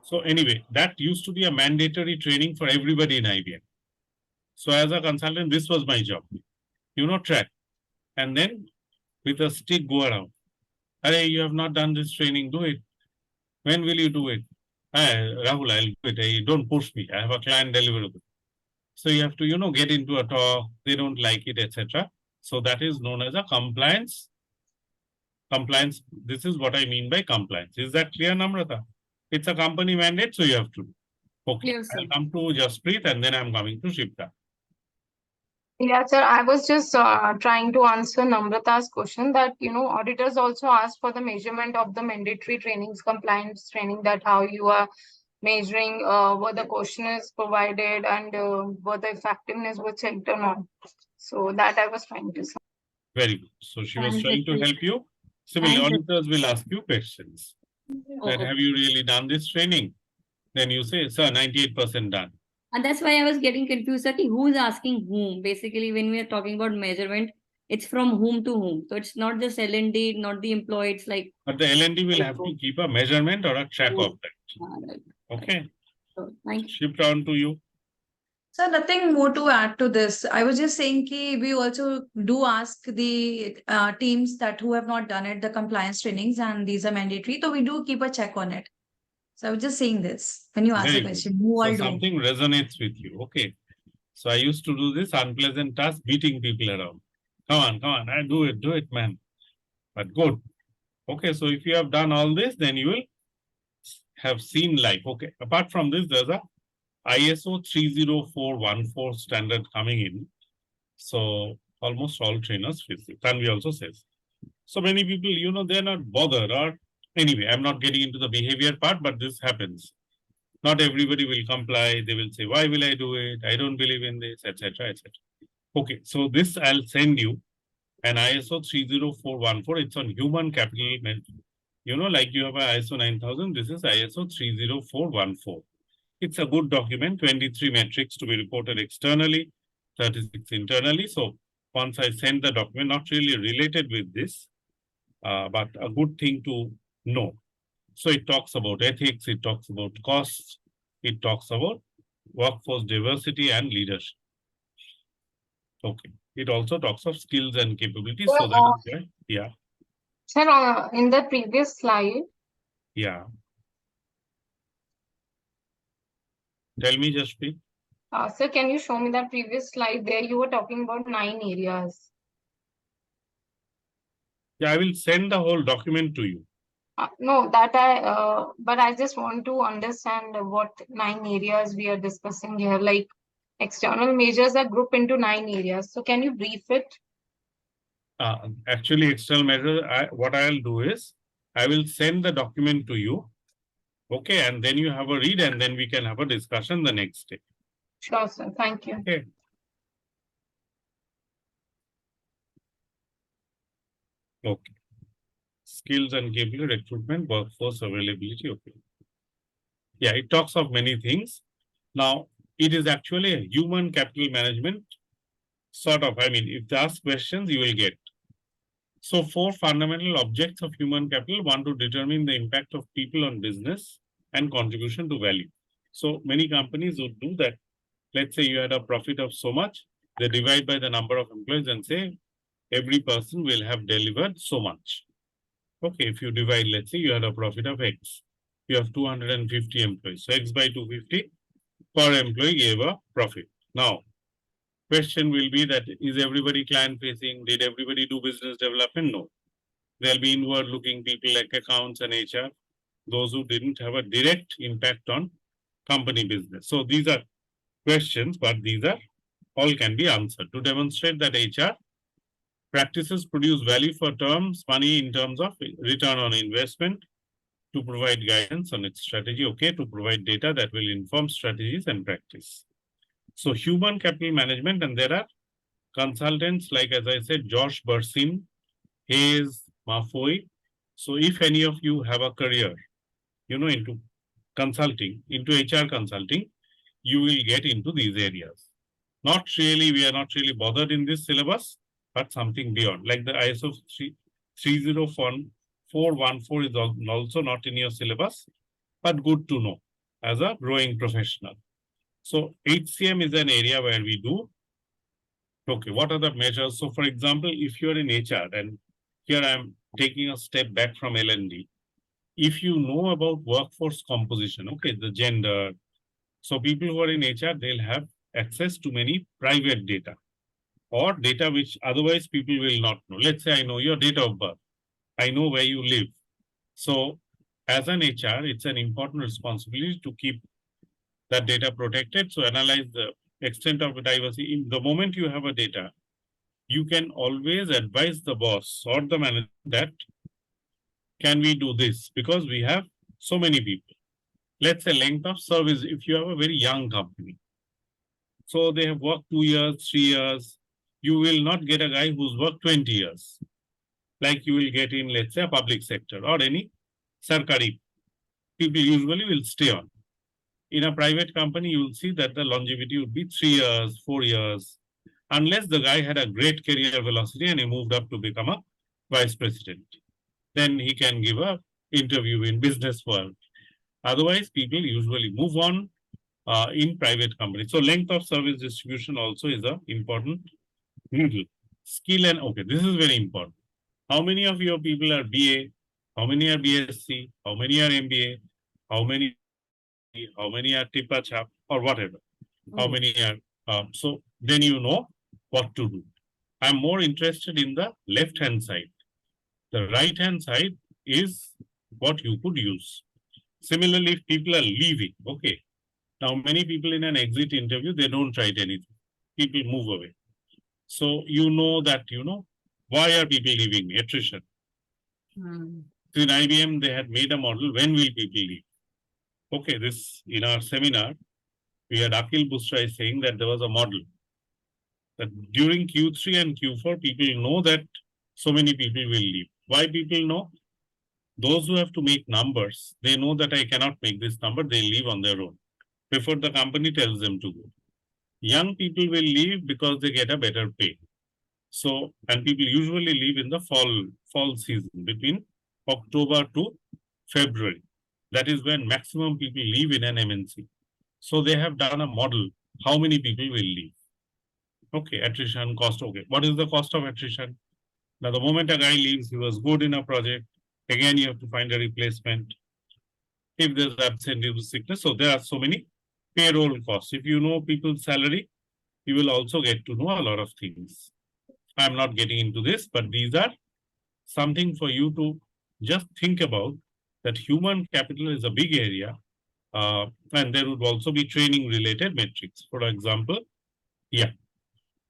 So anyway, that used to be a mandatory training for everybody in IBM. So as a consultant, this was my job. Track. And then with a stick go around. Hey, you have not done this training, do it. When will you do it? Rahul, I'll do it. Hey, don't push me. I have a client deliverable. So you have to, get into a talk. They don't like it, etc. So that is known as a compliance. Compliance. This is what I mean by compliance. Is that clear, Namrata? It's a company mandate, so you have to do. Okay, Clear, sir. I'll come to Jaspreet and then I'm coming to Shipta. Yeah, sir, I was just trying to answer Namrata's question that, auditors also ask for the measurement of the mandatory trainings, compliance training, that how you are measuring what the question is provided and what the effectiveness was checked or not. So that I was trying to say. Very good. So she was Thanks, trying to Jaspreet. help you. Similarly, Thanks, auditors will ask you questions. That Oh, have you really done this training? Then you say, sir, 98% done. and that's why I was getting confused that who is asking whom. Basically, when we are talking about measurement, it's from whom to whom. So it's not just L&D, not the employee. It's like. But the L&D will have to keep a measurement or a track of that. Right. Okay. So, thank you. Shift on to you. So nothing more to add to this. I was just saying ki we also do ask the teams that who have not done it, the compliance trainings, and these are mandatory. So we do keep a check on it. So I was just saying this when you ask Very the good. question, who So all do? something resonates with you. Okay. So I used to do this unpleasant task, beating people around. Come on, I do it, man. But good. Okay, so if you have done all this, then you will have seen life. Okay. Apart from this, there's a ISO 30414 standard coming in. So almost all trainers face it. Tanvi also says. So many people, they're not bothered, or anyway, I'm not getting into the behavior part, but this happens. Not everybody will comply. They will say, why will I do it? I don't believe in this, etc., etc. Okay, so this I'll send you. and ISO 30414, it's on human capital management. You know, like you have a ISO 9000, this is ISO 30414. It's a good document, 23 metrics to be reported externally, 36 internally. So once I send the document, not really related with this, but a good thing to know. So it talks about ethics, it talks about costs, it talks about workforce diversity and leadership. Okay. It also talks of skills and capabilities. So, So that is why, yeah, sir, in the previous slide, yeah. Tell me, Jaspreet. sir, can you show me that previous slide? There you were talking about 9 areas. Yeah, I will send the whole document to you. No, but I just want to understand what 9 areas we are discussing here. Like external measures are grouped into 9 areas. So can you brief it? Actually, external measure, what I'll do is, I will send the document to you. Okay, and then you have a read and then we can have a discussion the next day. Sure, sir. Thank you. Okay. Okay. Skills and capability, recruitment, workforce availability. Okay. Yeah, it talks of many things. Now, it is actually a human capital management sort of. I mean, if they ask questions, you will get. So, 4 fundamental objects of human capital: one, to determine the impact of people on business and contribution to value. So, many companies would do that. Let's say you had a profit of so much, they divide by the number of employees and say every person will have delivered so much. Okay, if you divide, let's say you had a profit of X, you have 250 employees. So X by 250 per employee gave a profit. Now, question will be that is everybody client facing? Did everybody do business development? No. There'll be inward looking people like accounts and HR, those who didn't have a direct impact on company business. So these are questions, but these are all can be answered. To demonstrate that HR practices produce value for terms, money in terms of return on investment, to provide guidance on its strategy, okay, to provide data that will inform strategies and practice. So human capital management, and there are consultants like, as I said, Josh Bursin, Hayes, Mafoy. So if any of you have a career, you know, into consulting, into HR consulting, you will get into these areas. Not really, we are not really bothered in this syllabus, but something beyond, like the ISO 30414 is also not in your syllabus, but good to know as a growing professional. So HCM is an area where we do, okay, what are the measures? So for example, if you're in HR, and here I'm taking a step back from L&D, if you know about workforce composition, okay, the gender, so people who are in HR, they'll have access to many private data or data which otherwise people will not know. Let's say I know your date of birth. I know where you live. So as an HR, it's an important responsibility to keep that data protected. So analyze the extent of diversity. In the moment you have a data, you can always advise the boss or the manager that can we do this, because we have so many people. Let's say length of service, if you have a very young company, so they have worked 2 years, 3 years, you will not get a guy who's worked 20 years, like you will get in, let's say, a public sector or any sarkari. People usually will stay on. In a private company, you will see that the longevity would be 3 years, 4 years, unless the guy had a great career velocity and he moved up to become a vice president. Then he can give a interview in business world. Otherwise, people usually move on in private companies. So length of service distribution also is a important needle. Skill and, okay, this is very important. How many of your people are BA? How many are BSc? How many are MBA? How many are Tipa Chap or whatever? How many are, so then you know what to do. I'm more interested in the left-hand side. The right-hand side is what you could use. Similarly, if people are leaving, okay. Now, many people in an exit interview, they don't write anything. People move away. So you know that, why are people leaving? Attrition. So in IBM, they had made a model, when will people leave? Okay, this, in our seminar, we had Akhil Busrai saying that there was a model that during Q3 and Q4, people know that so many people will leave. Why people know? Those who have to make numbers, they know that I cannot make this number, they leave on their own before the company tells them to go. Young people will leave because they get a better pay. So, and people usually leave in the fall season between October to February. That is when maximum people leave in an MNC. So they have done a model, how many people will leave. Okay, attrition, cost, okay. What is the cost of attrition? Now, the moment a guy leaves, he was good in a project. Again, you have to find a replacement. If there's absence, sickness, so there are so many payroll costs. If you know people's salary, you will also get to know a lot of things. I'm not getting into this, but these are something for you to just think about, that human capital is a big area. And there would also be training related metrics. For example,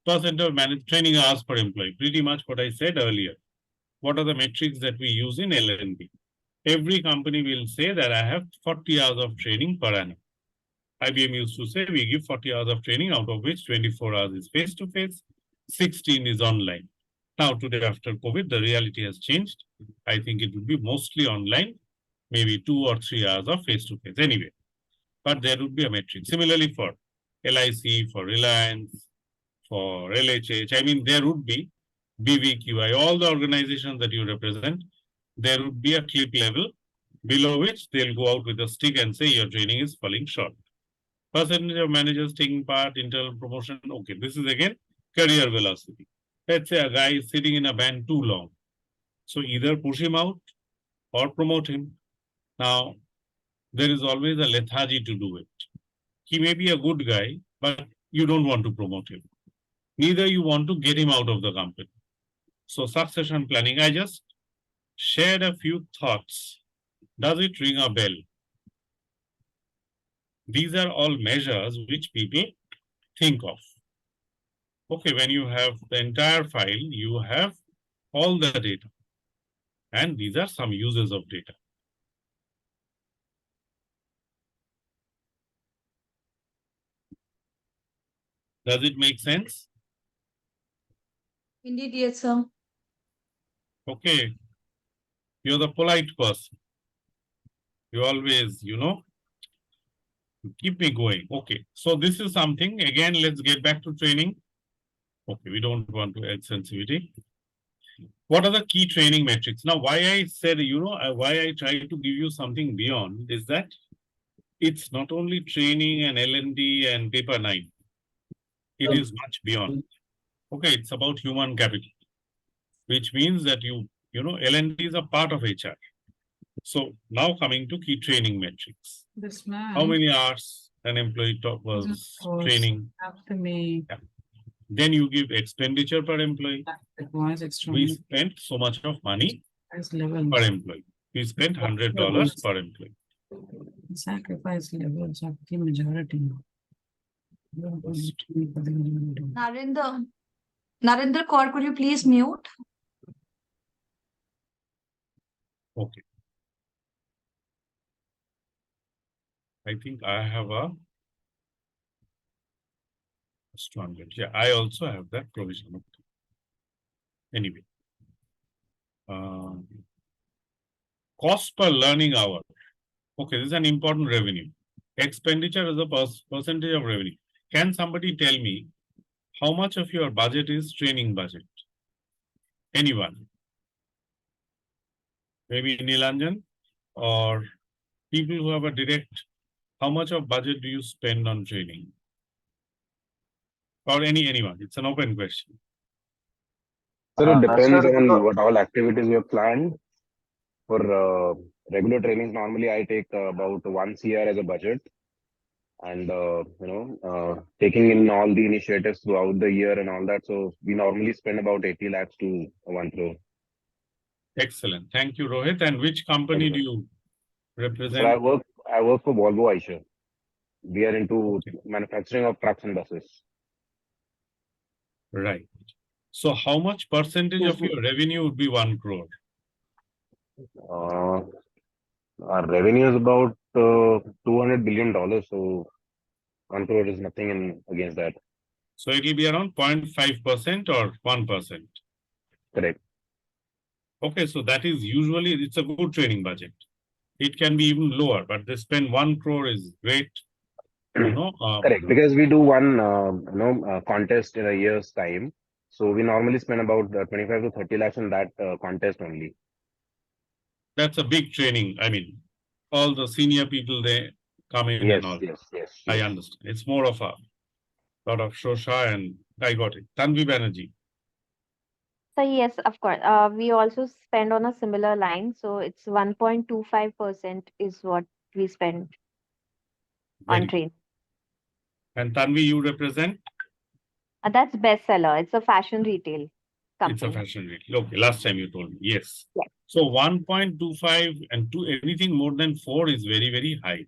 percent of managed training hours per employee, pretty much what I said earlier. What are the metrics that we use in L&D? Every company will say that I have 40 hours of training per annum. IBM used to say we give 40 hours of training, out of which 24 hours is face-to-face, 16 is online. Now, today after COVID, the reality has changed. I think it will be mostly online, maybe 2 or 3 hours of face-to-face anyway. But there would be a metric. Similarly for LIC, for Reliance, for LHH, I mean, there would be BVQI, all the organizations that you represent, there would be a clip level below which they'll go out with a stick and say your training is falling short. Percentage of managers taking part, internal promotion, okay, this is again career velocity. Let's say a guy is sitting in a band too long. So either push him out or promote him. Now, there is always a lethargy to do it. He may be a good guy, but you don't want to promote him. Neither you want to get him out of the company. So succession planning, I just shared a few thoughts. Does it ring a bell? These are all measures which people think of. Okay, when you have the entire file, you have all the data. And these are some uses of data. Does it make sense? Indeed, yes, sir. Okay. You're the polite person. You always, keep me going. Okay. So this is something, again, let's get back to training. Okay, we don't want to add sensitivity. What are the key training metrics? Now, why I said, why I try to give you something beyond is that it's not only training and L&D and paper 9. It is much beyond. Okay, it's about human capital, which means that L&D is a part of HR. So now coming to key training metrics. This man. How many hours an employee was training? After me. Yeah. Then you give expenditure per employee. It was extra. We spent so much of money levels. per employee. We spent $100 per employee. Sacrifice levels of the majority. Narendra Kaur, could you please mute? Okay. I think I have a stronger. Yeah, I also have that provision. Okay. Anyway. Cost per learning hour. Okay, this is an important revenue. Expenditure is a percentage of revenue. Can somebody tell me how much of your budget is training budget? Anyone? Maybe Nilanjan or people who have a direct, how much of budget do you spend on training? Or anyone? It's an open question. Sir, it depends on what all activities you have planned. For regular trainings, normally I take about 1 CR as a budget. And, taking in all the initiatives throughout the year and all that. So we normally spend about 80 lakhs to 1 crore. Excellent. Thank you, Rohit. And which company do you represent? So I work for Volvo Aisha. We are into manufacturing of trucks and buses. Right. So how much percentage of your revenue would be 1 crore? Our revenue is about $200 billion. So 1 crore is nothing against that. So it will be around 0.5% or 1%. Correct. Okay, so that is usually, it's a good training budget. It can be even lower, but they spend 1 crore is great. Correct, because we do one contest in a year's time. So we normally spend about 25 to 30 lakhs in that contest only. That's a big training. I mean, all the senior people, they come in Yes, and all. yes. I understand. It's more of a lot of shosha, and I got it. Tanvi Banerjee. So yes, of course. We also spend on a similar line. So it's 1.25% is what we spend on Very. train. And Tanvi, you represent? That's bestseller. It's a fashion retail It's a company. fashion retail. Okay, last time you told me. Yes. Yes. So 1.25 and anything more than 4 is very, very high.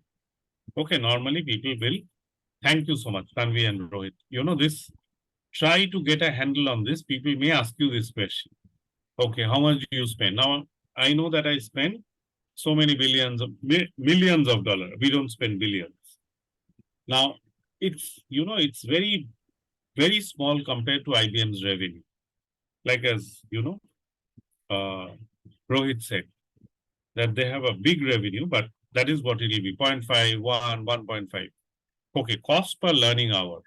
Okay, normally people will. Thank you so much, Tanvi and Rohit. This, try to get a handle on this. People may ask you this question. Okay, how much do you spend? Now, I know that I spend so many millions of dollars. We don't spend billions. Now, it's very, very small compared to IBM's revenue. Like as Rohit said, that they have a big revenue, but that is what it will be, 0.5, 1, 1.5. Okay, cost per learning hour.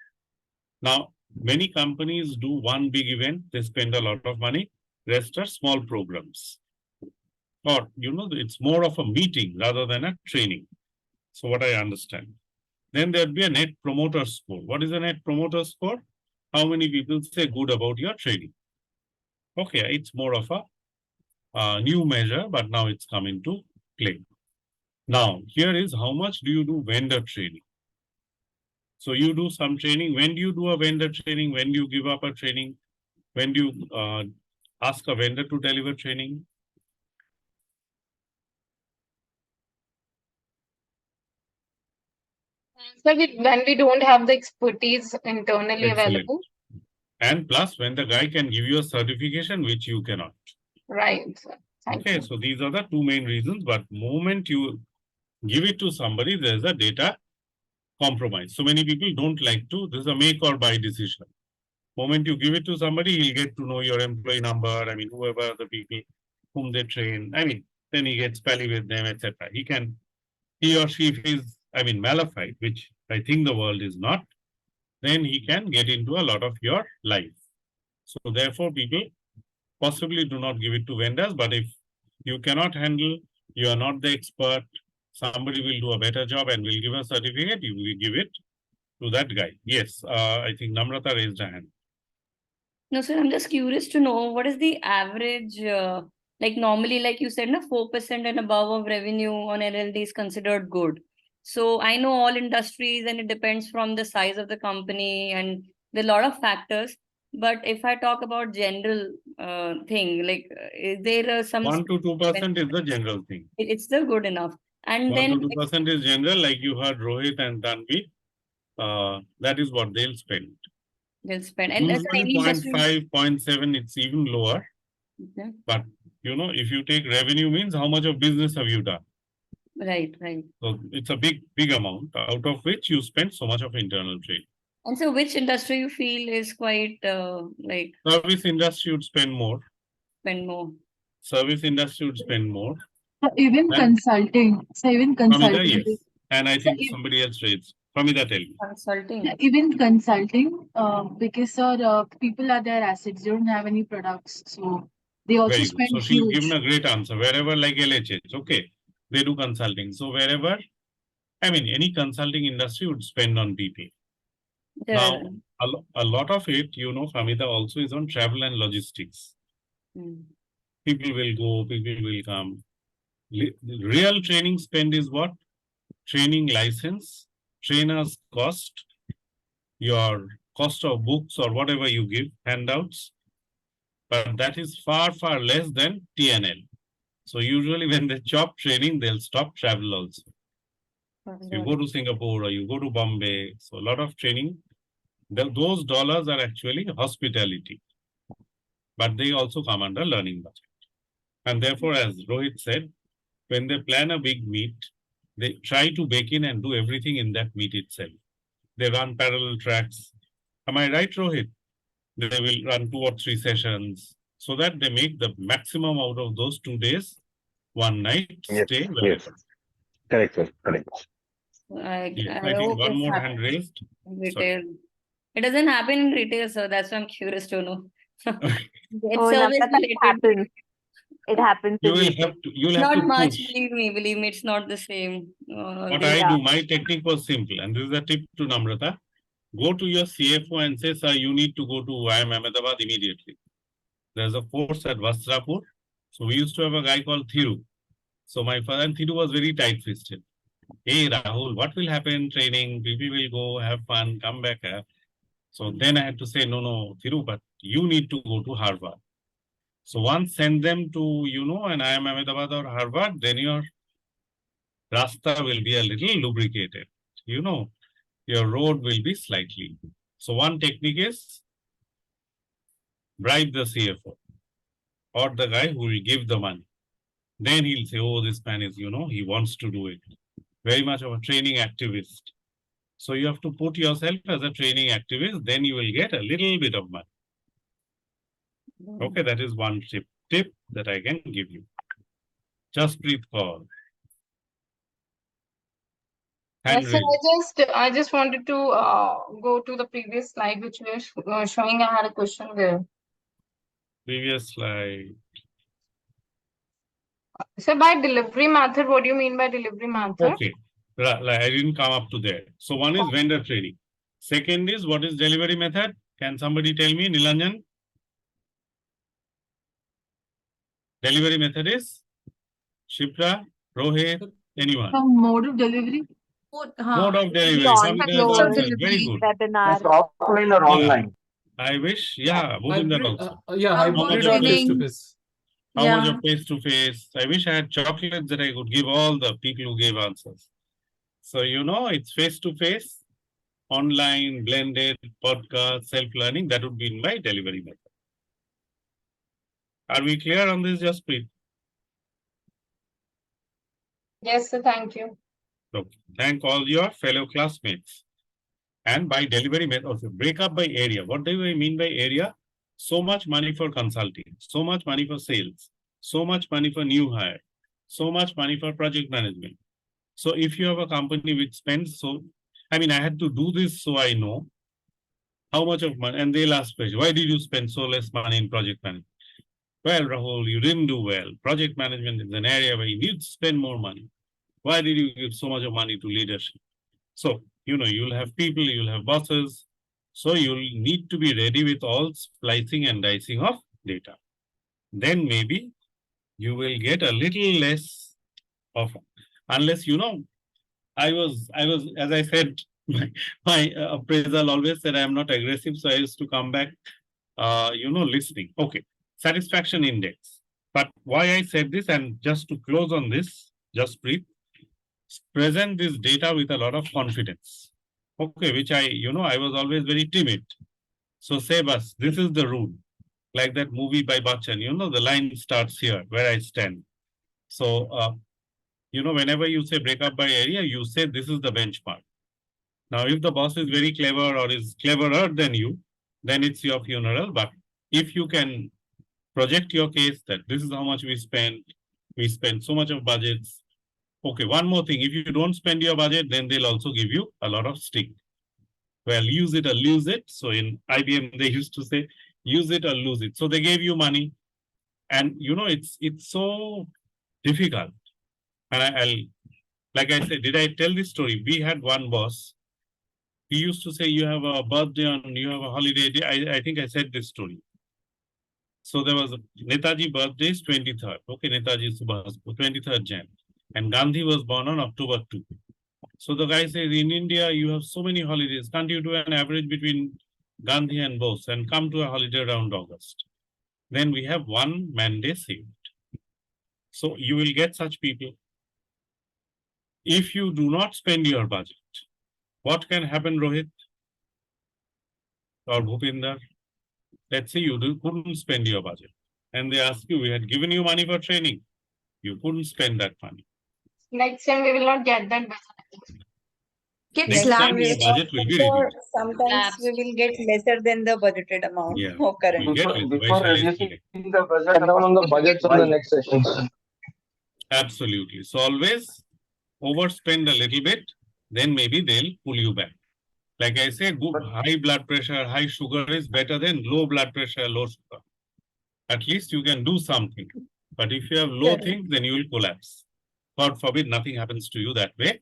Now, many companies do one big event, they spend a lot of money, rest are small programs. Or, it's more of a meeting rather than a training. So what I understand. Then there'd be a net promoter score. What is a net promoter score? How many people say good about your training? Okay, it's more of a new measure, but now it's come into play. Now, here is how much do you do vendor training? So you do some training. When do you do a vendor training? When do you give up a training? When do you ask a vendor to deliver training? So when we don't have the expertise internally Excellent. available. And plus, when the guy can give you a certification, which you cannot. Right. Sir. Thank Okay, you. so these are the two main reasons. But moment you give it to somebody, there's a data compromise. So many people don't like to. This is a make or buy decision. Moment you give it to somebody, he'll get to know your employee number. I mean, whoever the people whom they train. I mean, then he gets pally with them, etc. He or she, if he's, malafide, which I think the world is not, then he can get into a lot of your life. So therefore, people possibly do not give it to vendors, but if you cannot handle, you are not the expert, somebody will do a better job and will give a certificate, you will give it to that guy. Yes, I think Namrata raised a hand. No, sir, I'm just curious to know what is the average, like normally, like you said, 4% and above of revenue on LLD is considered good. So I know all industries and it depends from the size of the company and there are a lot of factors. But if I talk about general thing, like is there some 1 to 2% is the general thing. it's still good enough. And 1 then to 2% is general, like you heard Rohit and Tanvi. That is what they'll spend. they'll spend. And Usually 0.5, 0.7, it's even lower. Okay. But if you take revenue means how much of business have you done? Right. So it's a big amount out of which you spend so much of internal trade. And so which industry you feel is quite like Service industry would spend more. spend more? Service industry would spend more. Even consulting. So even Pramida, consulting. yes. And I think if- somebody else raised. Pramida, tell me. Consulting. Even consulting, because people are their assets. They don't have any products, so they also Very good. spend So she's given huge. a great answer. Wherever like LHH, okay, they do consulting. So wherever, any consulting industry would spend on people. Now, a lot of it, Pramida, also is on travel and logistics. People will go, people will come. Real training spend is what? Training license, trainer's cost, your cost of books or whatever you give, handouts. But that is far, far less than TNL. So usually when they stop training, they'll stop travel also. So you go to Singapore or you go to Bombay. So a lot of training, those dollars are actually hospitality. But they also come under learning budget. And therefore, as Rohit said, when they plan a big meet, they try to bake in and do everything in that meet itself. They run parallel tracks. Am I right, Rohit? They will run 2 or 3 sessions so that they make the maximum out of those 2 days, 1 night Yes, stay. yes. Correct, sir. Correct. Yes, I I think hope one it's more hand happening raised. in Sorry. retail. It doesn't happen in retail, so that's why I'm curious to know. It's Oh, service Namrata, it related. happens. It happens You in will retail. have to, you'll have Not to much, push. believe me, it's not the same. What These I Yeah. do, my technique was simple, and this is a tip to Namrata. Go to your CFO and say, sir, you need to go to IIM Ahmedabad immediately. There's a course at Vastrapur. So we used to have a guy called Thiru. So my father and Thiru was very tight-fisted. Hey, Rahul, what will happen? Training, people will go, have fun, come back. So then I had to say, no, Thiru, but you need to go to Harvard. So once send them to, an IIM Ahmedabad or Harvard, then your rasta will be a little lubricated. Your road will be slightly. So one technique is bribe the CFO or the guy who will give the money. Then he'll say, oh, this man is, he wants to do it. Very much of a training activist. So you have to put yourself as a training activist, then you will get a little bit of money. Okay, that is one tip that I can give you. Just breathe call. Hand Yes, sir, raised. I just wanted to go to the previous slide which we were showing. I had a question there. Previous slide. So by delivery method, what do you mean by delivery method? Okay, like I didn't come up to there. So one is vendor training. Second is what is delivery method? Can somebody tell me, Nilanjan? Delivery method is Shipra, Rohit, anyone. Mode of delivery. Mode of Maybe delivery. on Samita has floor, answered. Very good. webinar. Offline or Yeah. online? I wish, yeah, Bhupinder Hybrid, also. yeah, How hybrid much or of face to training. face. How much Yeah. of face to face? I wish I had chocolates that I could give all the people who gave answers. So, it's face to face, online, blended, podcast, self-learning. That would be in my delivery method. Are we clear on this, Jaspreet? Yes, sir, thank you. Okay. Thank all your fellow classmates. And by delivery method, also break up by area. What do I mean by area? So much money for consulting, so much money for sales, so much money for new hire, so much money for project management. So if you have a company which spends, I had to do this so I know how much of money, and they'll ask question, why did you spend so less money in project management? Well, Rahul, you didn't do well. Project management is an area where you need to spend more money. Why did you give so much of money to leadership? So, you'll have people, you'll have bosses. So you'll need to be ready with all splicing and dicing of data. Then maybe you will get a little less of, unless, I was, as I said, my appraisal always said I am not aggressive. So I used to come back, listening. Okay. Satisfaction index. But why I said this, and just to close on this, just breathe. Present this data with a lot of confidence. Okay, which I was always very timid. So say, Bas, this is the rule. Like that movie by Bachchan, the line starts here where I stand. So, whenever you say break up by area, you say this is the benchmark. Now, if the boss is very clever or is cleverer than you, then it's your funeral. But if you can project your case that this is how much we spend so much of budgets. Okay, one more thing. If you don't spend your budget, then they'll also give you a lot of stick. Well, use it or lose it. So in IBM, they used to say, use it or lose it. So they gave you money. And it's so difficult. And I'll, like I said, did I tell this story? We had one boss. He used to say, you have a birthday you have a holiday. I think I said this story. So there was Netaji birthday is 23rd. Okay, Netaji Subhas, 23rd Jan. And Gandhi was born on October 2. So the guy says, in India, you have so many holidays. Can't you do an average between Gandhi and Bose and come to a holiday around August? Then we have one man day saved. So you will get such people. If you do not spend your budget, what can happen, Rohit or Bhupinder? Let's say you couldn't spend your budget. And they ask you, we had given you money for training. You couldn't spend that money. Next time we will not get that budget. Kids Next lab time your is budget will be Before, reduced. sometimes we will get lesser than the budgeted amount Yeah. of current. We get less. Before Vaishali is reducing correct. the budget down on the budgets on the next session. Absolutely. So always overspend a little bit, then maybe they'll pull you back. Like I say, good, high blood pressure, high sugar is better than low blood pressure, low sugar. At least you can do something. But if you have low Correct. things, then you will collapse. God forbid nothing happens to you that way.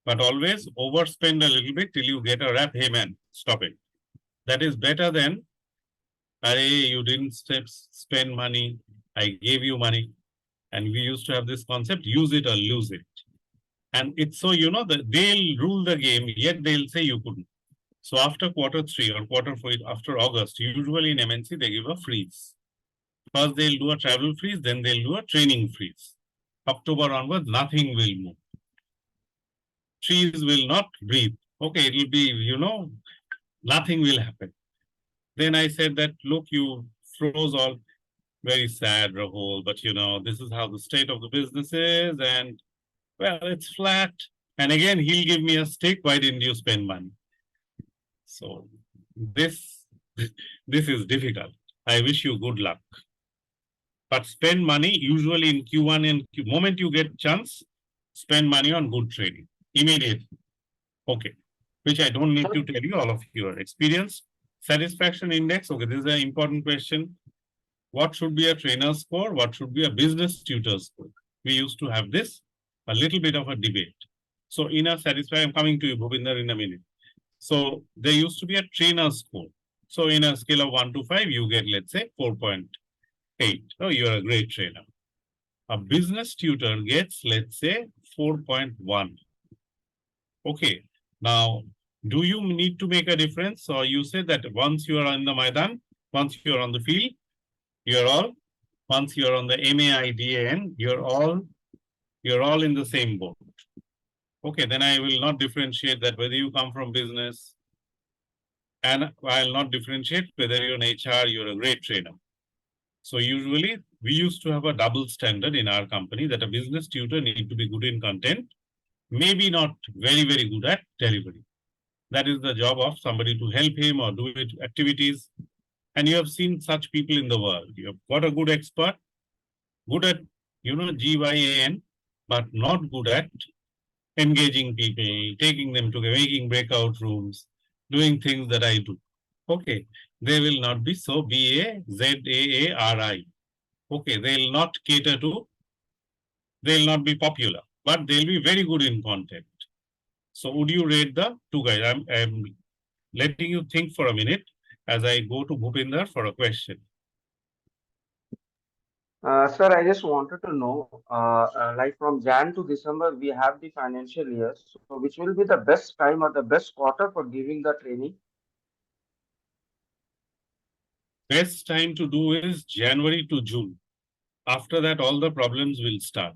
But always overspend a little bit till you get a rap. Hey man, stop it. That is better than, hey, you didn't spend money. I gave you money. And we used to have this concept, use it or lose it. And it's so, you know, that they'll rule the game, yet they'll say you couldn't. So after Q3 or Q4, after August, usually in MNC, they give a freeze. First, they'll do a travel freeze, then they'll do a training freeze. October onwards, nothing will move. Trees will not breathe. Okay, it will be, you know, nothing will happen. Then I said that, look, you froze all. Very sad, Rahul, but you know, this is how the state of the business is, and well, it's flat. And again, he'll give me a stick. Why didn't you spend money? So this is difficult. I wish you good luck. But spend money usually in Q1 and moment you get chance, spend money on good trading immediately. Okay, which I don't need to tell you, all of you are experienced. Satisfaction index. Okay, this is an important question. What should be a trainer score? What should be a business tutor score? We used to have this, a little bit of a debate. So in a satisfaction, I'm coming to you, Bhupinder, in a minute. So there used to be a trainer score. So in a scale of 1 to 5, you get, let's say, 4.8. Oh, you're a great trainer. A business tutor gets, let's say, 4.1. Okay. Now, do you need to make a difference? Or you say that once you are in the Maidan, once you are on the field, you're all, once you're on the MAIDAN, you're all in the same boat. Okay, then I will not differentiate that whether you come from business, and I'll not differentiate whether you're an HR, you're a great trainer. So usually we used to have a double standard in our company that a business tutor need to be good in content, maybe not very, very good at delivery. That is the job of somebody to help him or do it activities. And you have seen such people in the world. You have got a good expert, good at, you know, GYAN, but not good at engaging people, taking them to making breakout rooms, doing things that I do. Okay, they will not be so BAZAARI. Okay, they'll not cater to, they'll not be popular, but they'll be very good in content. So would you rate the two guys? I'm letting you think for a minute as I go to Bhupinder for a question. Sir, I just wanted to know, like from Jan to December, we have the financial year. So which will be the best time or the best quarter for giving the training? Best time to do is January to June. After that, all the problems will start.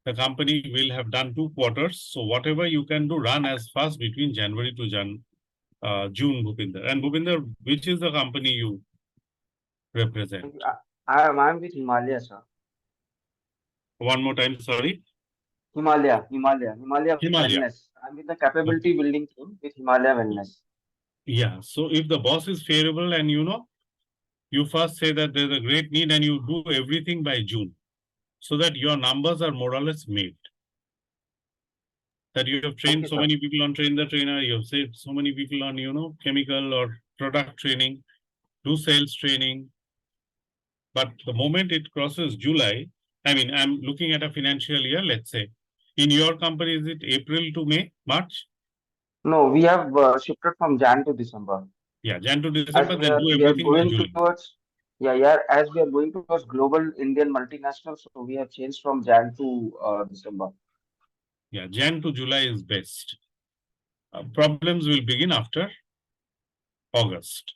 The company will have done 2 quarters. So whatever you can do, run as fast between January to June, Bhupinder. And Bhupinder, which is the company you represent? I'm with Himalaya, sir. One more time, sorry. Himalaya Himalaya. Wellness. I'm with the capability building team with Himalaya Wellness. Yeah. So if the boss is favorable and you know, you first say that there's a great need and you do everything by June so that your numbers are more or less made. That you have trained so many people on train the trainer, you have saved so many people on, you know, chemical or product training, do sales training. But the moment it crosses July, I mean, I'm looking at a financial year, let's say. In your company, is it April to May, March? No, we have shifted from Jan to December. Yeah, Jan to December, then do We are everything by going July. towards, as we are going towards global Indian multinationals, so we have changed from Jan to December. Yeah, Jan to July is best. Problems will begin after August.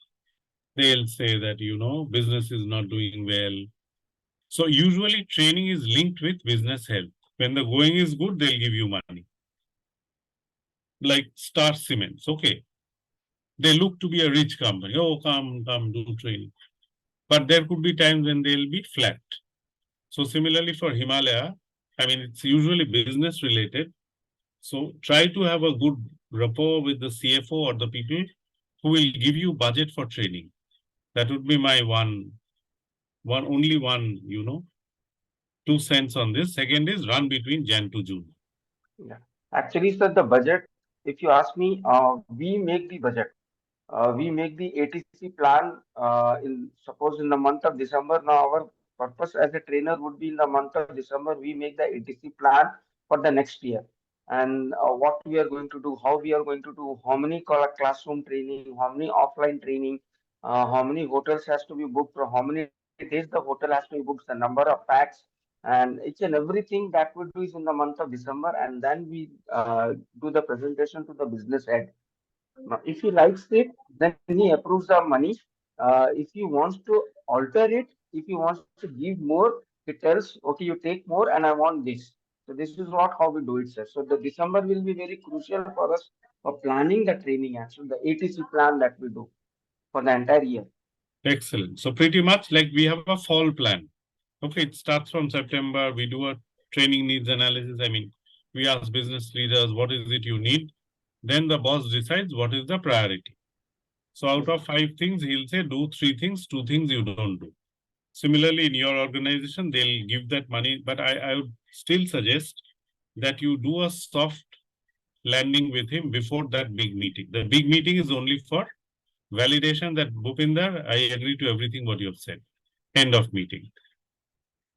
They'll say that, you know, business is not doing well. So usually training is linked with business health. When the going is good, they'll give you money. Like Star Cements, okay. They look to be a rich company. Oh, come, do training. But there could be times when they'll be flat. So similarly for Himalaya, I mean, it's usually business related. So try to have a good rapport with the CFO or the people who will give you budget for training. That would be my only one, 2 cents on this. Second is run between Jan to June. Yeah. Actually, sir, the budget, if you ask me, we make the budget. We make the ATC plan in suppose in the month of December. Now our purpose as a trainer would be in the month of December. We make the ATC plan for the next year and what we are going to do, how we are going to do, how many classroom training, how many offline training, how many hotels has to be booked, for how many days the hotel has to be booked, the number of packs, and each and everything that we do is in the month of December, and then we do the presentation to the business head. Now, if he likes it, then he approves the money. If he wants to alter it, if he wants to give more, he tells, okay, you take more and I want this. So this is what how we do it, sir. So the December will be very crucial for us for planning the training actually, the ATC plan that we do for the entire year. Excellent. So pretty much like we have a fall plan. Okay, it starts from September. We do a training needs analysis. I mean, we ask business leaders, what is it you need? Then the boss decides what is the priority. So out of 5 things, he'll say, do 3 things, 2 things you don't do. Similarly, in your organization, they'll give that money. But I would still suggest that you do a soft landing with him before that big meeting. The big meeting is only for validation that Bhupinder, I agree to everything what you have said. End of meeting.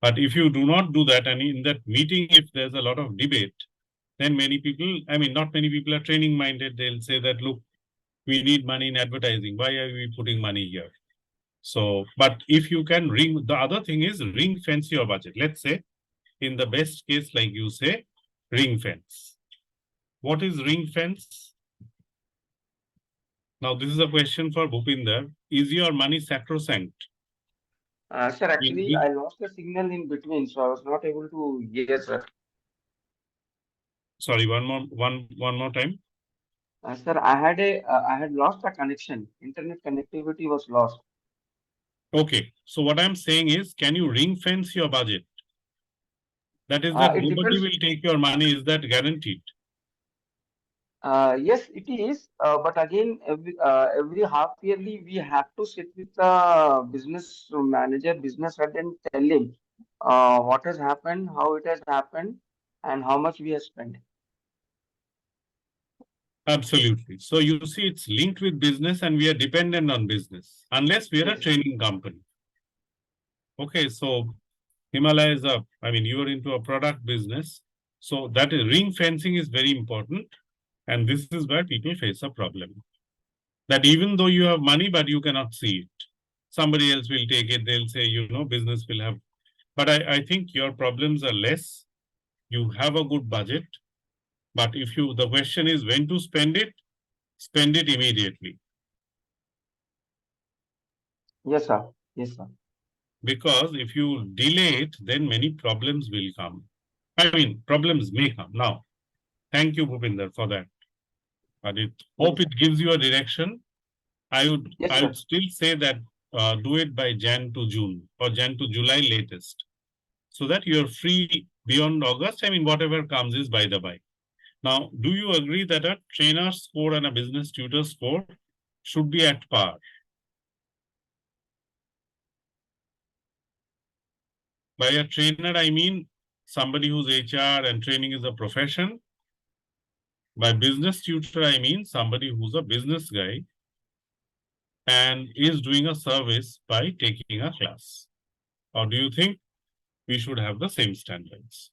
But if you do not do that, and in that meeting, if there's a lot of debate, then many people, I mean, not many people are training minded. They'll say that, look, we need money in advertising. Why are we putting money here? So, but if you can the other thing is ring fence your budget. Let's say in the best case, like you say, ring fence. What is ring fence? Now, this is a question for Bhupinder. Is your money sacrosanct? Sir, actually, I lost the signal in between, so I was not able to hear, sir. Sorry, one more time. Sir, I had lost the connection. Internet connectivity was lost. Okay, so what I'm saying is, can you ring fence your budget? That is that nobody will take your money. Is that guaranteed? Yes, it is. But again, every half yearly, we have to sit with the business manager, business head, and tell him what has happened, how it has happened, and how much we have spent. Absolutely. So you see, it's linked with business and we are dependent on business, unless we are a training company. Okay, so Himalaya is you are into a product business. So that is ring fencing is very important. And this is where people face a problem. That even though you have money, but you cannot see it. Somebody else will take it. They'll say, business will have. But I think your problems are less. You have a good budget. But if the question is when to spend it immediately. Yes, sir. Yes, sir. Because if you delay it, then many problems will come. Problems may come. Now, thank you, Bhupinder, for that. But hope it gives you a direction. I would still say that do it by Jan to June or Jan to July latest. So that you're free beyond August. Whatever comes is by the by. Now, do you agree that a trainer score and a business tutor score should be at par? By a trainer, I mean somebody who's HR and training is a profession. By business tutor, I mean somebody who's a business guy and is doing a service by taking a class. Or do you think we should have the same standards?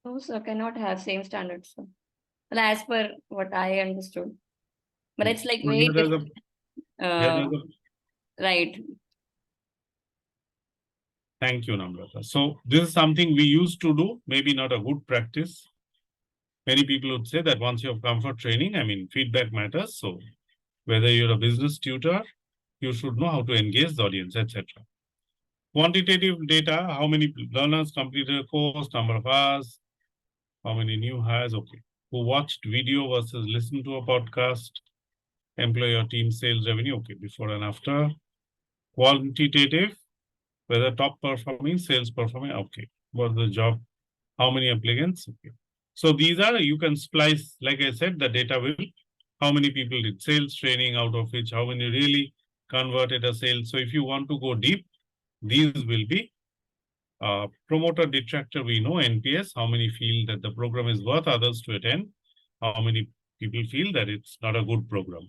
No, sir, cannot have same standards, sir. Well, as per what I understood. But it's like very different. Right. Thank you, Namrata. So this is something we used to do, maybe not a good practice. Many people would say that once you have come for training, feedback matters. So whether you're a business tutor, you should know how to engage the audience, etc. Quantitative data, how many learners completed a course, number of hours, how many new hires, okay. Who watched video versus listened to a podcast, employee or team sales revenue, okay, before and after. Quantitative, whether top performing, sales performing, okay. What the job, how many applicants, okay. So these are, you can splice, like I said, the data will, how many people did sales training, out of which how many really converted a sale. So if you want to go deep, these will be promoter detractor, we know NPS, how many feel that the program is worth others to attend, how many people feel that it's not a good program.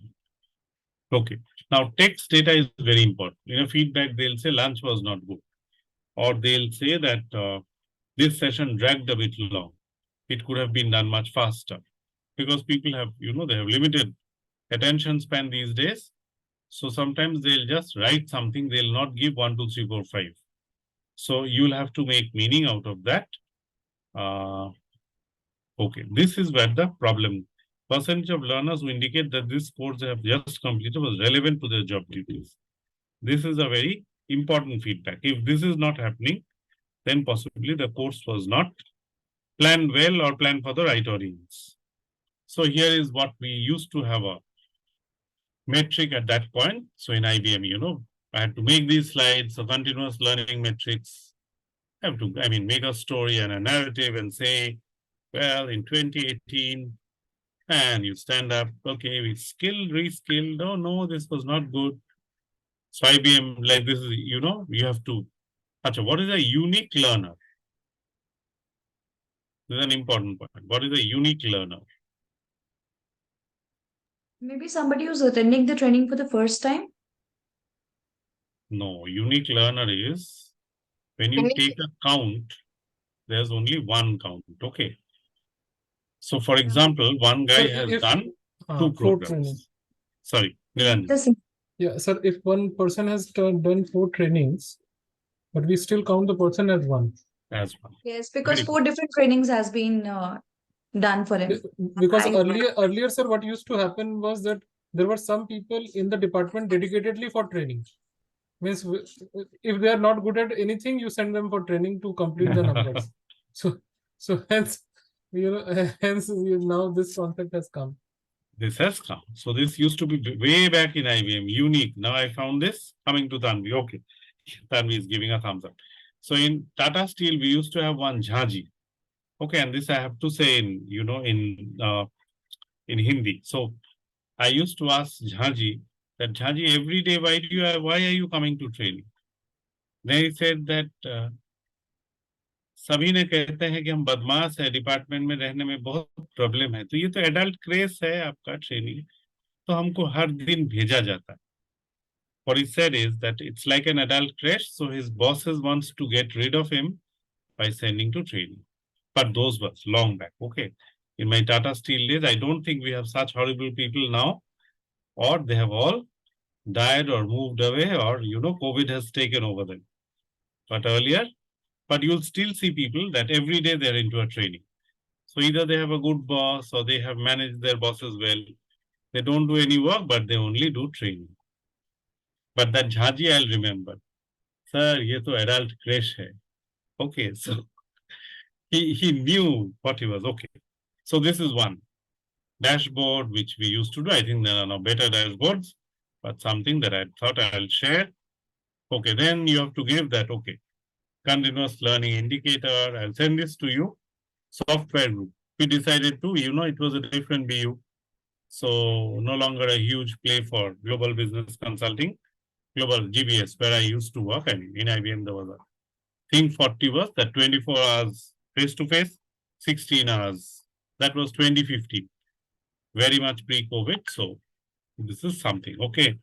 Okay, now text data is very important. In a feedback, they'll say lunch was not good, or they'll say that this session dragged a bit long. It could have been done much faster, because people have, they have limited attention span these days. So sometimes they'll just write something, they'll not give 1, 2, 3, 4, 5. So you'll have to make meaning out of that. Okay, this is where the problem. Percentage of learners who indicate that this course they have just completed was relevant to their job duties. This is a very important feedback. If this is not happening, then possibly the course was not planned well or planned for the right audience. So here is what we used to have a metric at that point. So in IBM, I had to make these slides, so continuous learning metrics. I have to, make a story and a narrative and say, well, in 2018, and you stand up, okay, we skilled, reskilled, oh no, this was not good. So IBM, like this is, you have to, what is a unique learner? This is an important point. What is a unique learner? Maybe somebody who's attending the training for the first time. No, unique learner is when you take a count, there's only one count, okay? So for example, one guy has done 2 programs. Sorry, Nilanjan. Yeah, sir, if one person has done 4 trainings, but we still count the person as one. As one. Yes, because 4 different trainings has been done for him. Because earlier, sir, what used to happen was that there were some people in the department dedicatedly for training. Means if they are not good at anything, you send them for training to complete the numbers. So hence, hence now this concept has come. This has come. So this used to be way back in IBM, unique. Now I found this coming to Tanvi. Okay, Tanvi is giving a thumbs up. So in Tata Steel, we used to have one Jhaji. Okay, and this I have to say in, in Hindi. So I used to ask Jhaji that, Jhaji, every day, why are you coming to training? Then he said that सभी ने कहते हैं कि हम बदमाश है, department में रहने में बहुत प्रॉब्लम है, तो ये तो एडल्ट क्रेज है आपका ट्रेनिंग, तो हमको हर दिन भेजा जाता है. What he said is that it's like an adult crash, so his bosses wants to get rid of him by sending to training. But those were long back, okay. In my Tata Steel days, I don't think we have such horrible people now, or they have all died or moved away, or COVID has taken over them. But earlier, but you'll still see people that every day they're into a training. So either they have a good boss or they have managed their bosses well. They don't do any work, but they only do training. But that Jhaji, I'll remember. Sir, ye to adult crash hai. Okay, so he knew what he was. Okay. So this is one. Dashboard, which we used to do. I think there are now better dashboards, but something that I thought I'll share. Okay, then you have to give that, okay. Continuous learning indicator. I'll send this to you. Software group. We decided to, it was a different BU. So no longer a huge play for global business consulting. Global GBS, where I used to work. In IBM, there was a thing 40 was that 24 hours face-to-face, 16 hours. That was 2015. Very much pre-COVID. So this is something. Okay.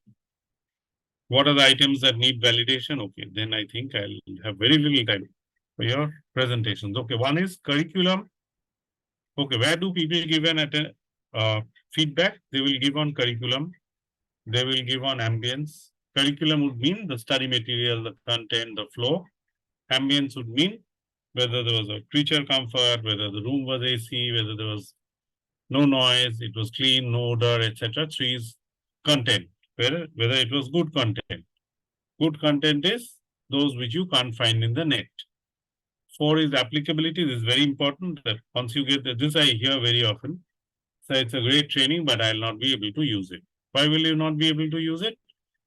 What are the items that need validation? Okay, then I think I'll have very little time for your presentations. Okay, one is curriculum. Okay, where do people give an feedback? They will give on curriculum. They will give on ambience. Curriculum would mean the study material, the content, the flow. Ambience would mean whether there was a creature comfort, whether the room was AC, whether there was no noise, it was clean, no odor, etc. 3 is content, whether it was good content. Good content is those which you can't find in the net. 4 is applicability. This is very important that once you get this, I hear very often. So it's a great training, but I'll not be able to use it. Why will you not be able to use it?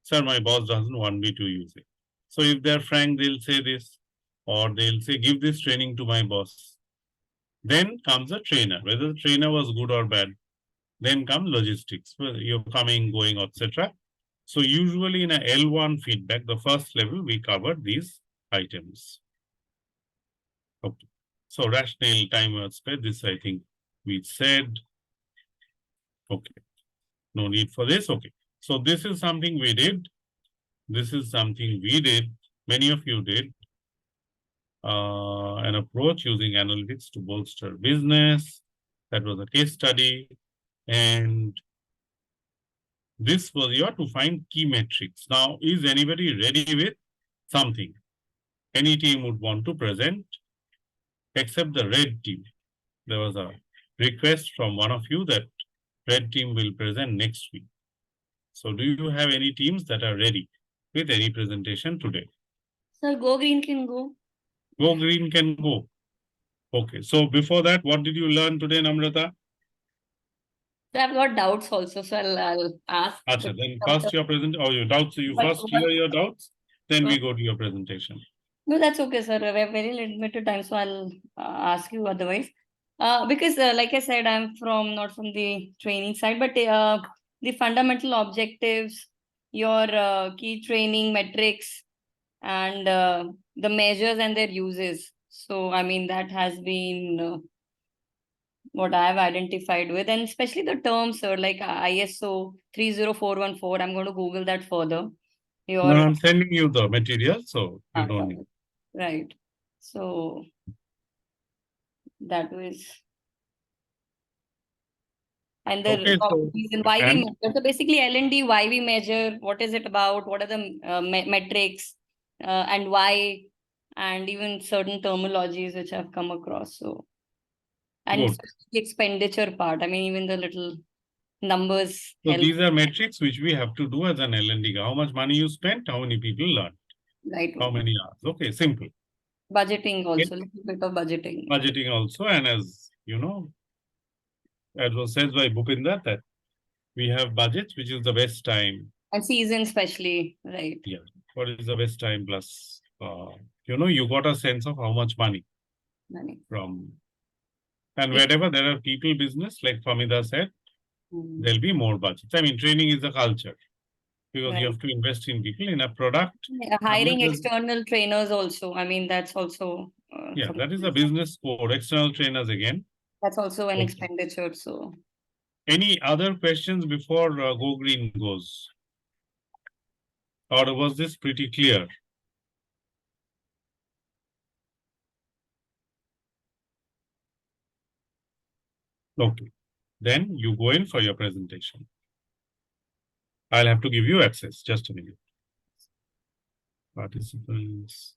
Sir, my boss doesn't want me to use it. So if they're frank, they'll say this, or they'll say, give this training to my boss. Then comes a trainer, whether the trainer was good or bad. Then come logistics, whether you're coming, going, etc. So usually in a L1 feedback, the first level, we covered these items. Okay. So rationale, time was spent, this I think we said. Okay. No need for this. Okay. So this is something we did. This is something we did. Many of you did. An approach using analytics to bolster business. That was a case study. And this was your to find key metrics. Now, is anybody ready with something? Any team would want to present, except the red team. There was a request from one of you that red team will present next week. So do you have any teams that are ready with any presentation today? Sir, Go Green can go. Go Green can go. Okay. So before that, what did you learn today, Namrata? So I've got doubts also, so I'll ask. Achha, then first your present or your doubts. So you But first what- clear your doubts, then we What- go to your presentation. No, that's okay, sir. We have very limited time, so I'll ask you otherwise. Because, like I said, I'm not from the training side, but the fundamental objectives, your key training metrics, and the measures and their uses. So, I mean, that has been what I've identified with, and especially the terms, sir, like ISO 30414. I'm going to Google that further. No, I'm sending you the material, so you don't need. Right. So that was. And the Okay, so- reason why we and- measure. So basically L&D, why we measure, what is it about, what are the metrics, and why, and even certain terminologies which I've come across. So, and Good. especially the expenditure part. I mean, even the little numbers So help. these are metrics which we have to do as an L&D. How much money you spent, how many people learned, Right. how many hours. Okay, simple. Budgeting also, little bit of budgeting. Budgeting also, and as you know, as was said by Bhupinder, that we have budgets, which is the best time. And season especially, right. Yeah. What is the best time plus, you got a sense of how much money Money. from. And wherever there are people business, like Famida said, there'll be more budgets. I mean, training is a culture because you Right. have to invest in people in a product. Hiring Unless- external trainers also. I mean, that's also. Yeah, that is a business code. External trainers again. That's also an Okay. expenditure. So. Any other questions before Go Green goes? Or was this pretty clear? Okay, then you go in for your presentation. I'll have to give you access. Just a minute. Participants.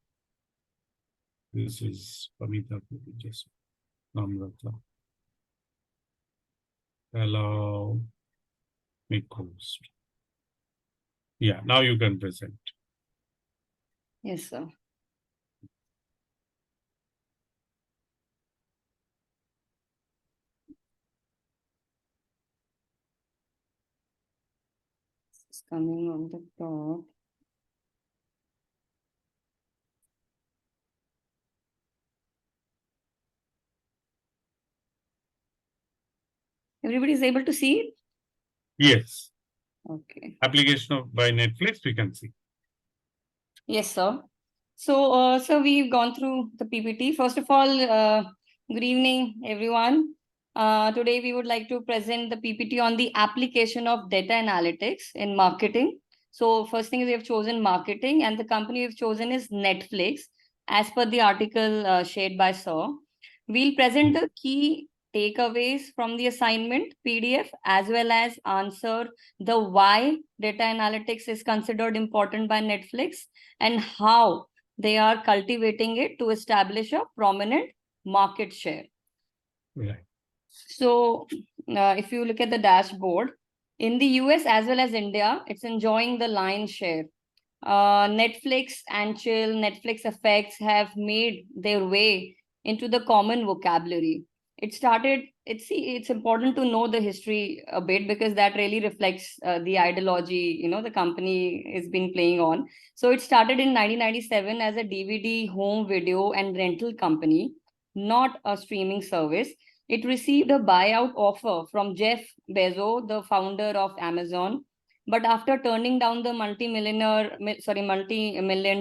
This is Pamita. Just Namrata. Hello. Make host. Yeah, now you can present. Yes, sir. It's coming on the top. Everybody is able to see it? Yes. Okay. Application of by Netflix, we can see. Yes, sir. So, we've gone through the PPT. First of all, good evening, everyone. Today, we would like to present the PPT on the application of data analytics in marketing. So, first thing is we have chosen marketing, and the company we've chosen is Netflix, as per the article shared by Sir. We'll present the key takeaways from the assignment PDF, as well as answer the why data analytics is considered important by Netflix and how they are cultivating it to establish a prominent market share. Right. So, if you look at the dashboard, in the US as well as India, it's enjoying the lion's share. Netflix and chill, Netflix effects have made their way into the common vocabulary. It's important to know the history a bit because that really reflects the ideology, the company has been playing on. So it started in 1997 as a DVD home video and rental company. not a streaming service. It received a buyout offer from Jeff Bezos, the founder of Amazon. But after turning down the multi-million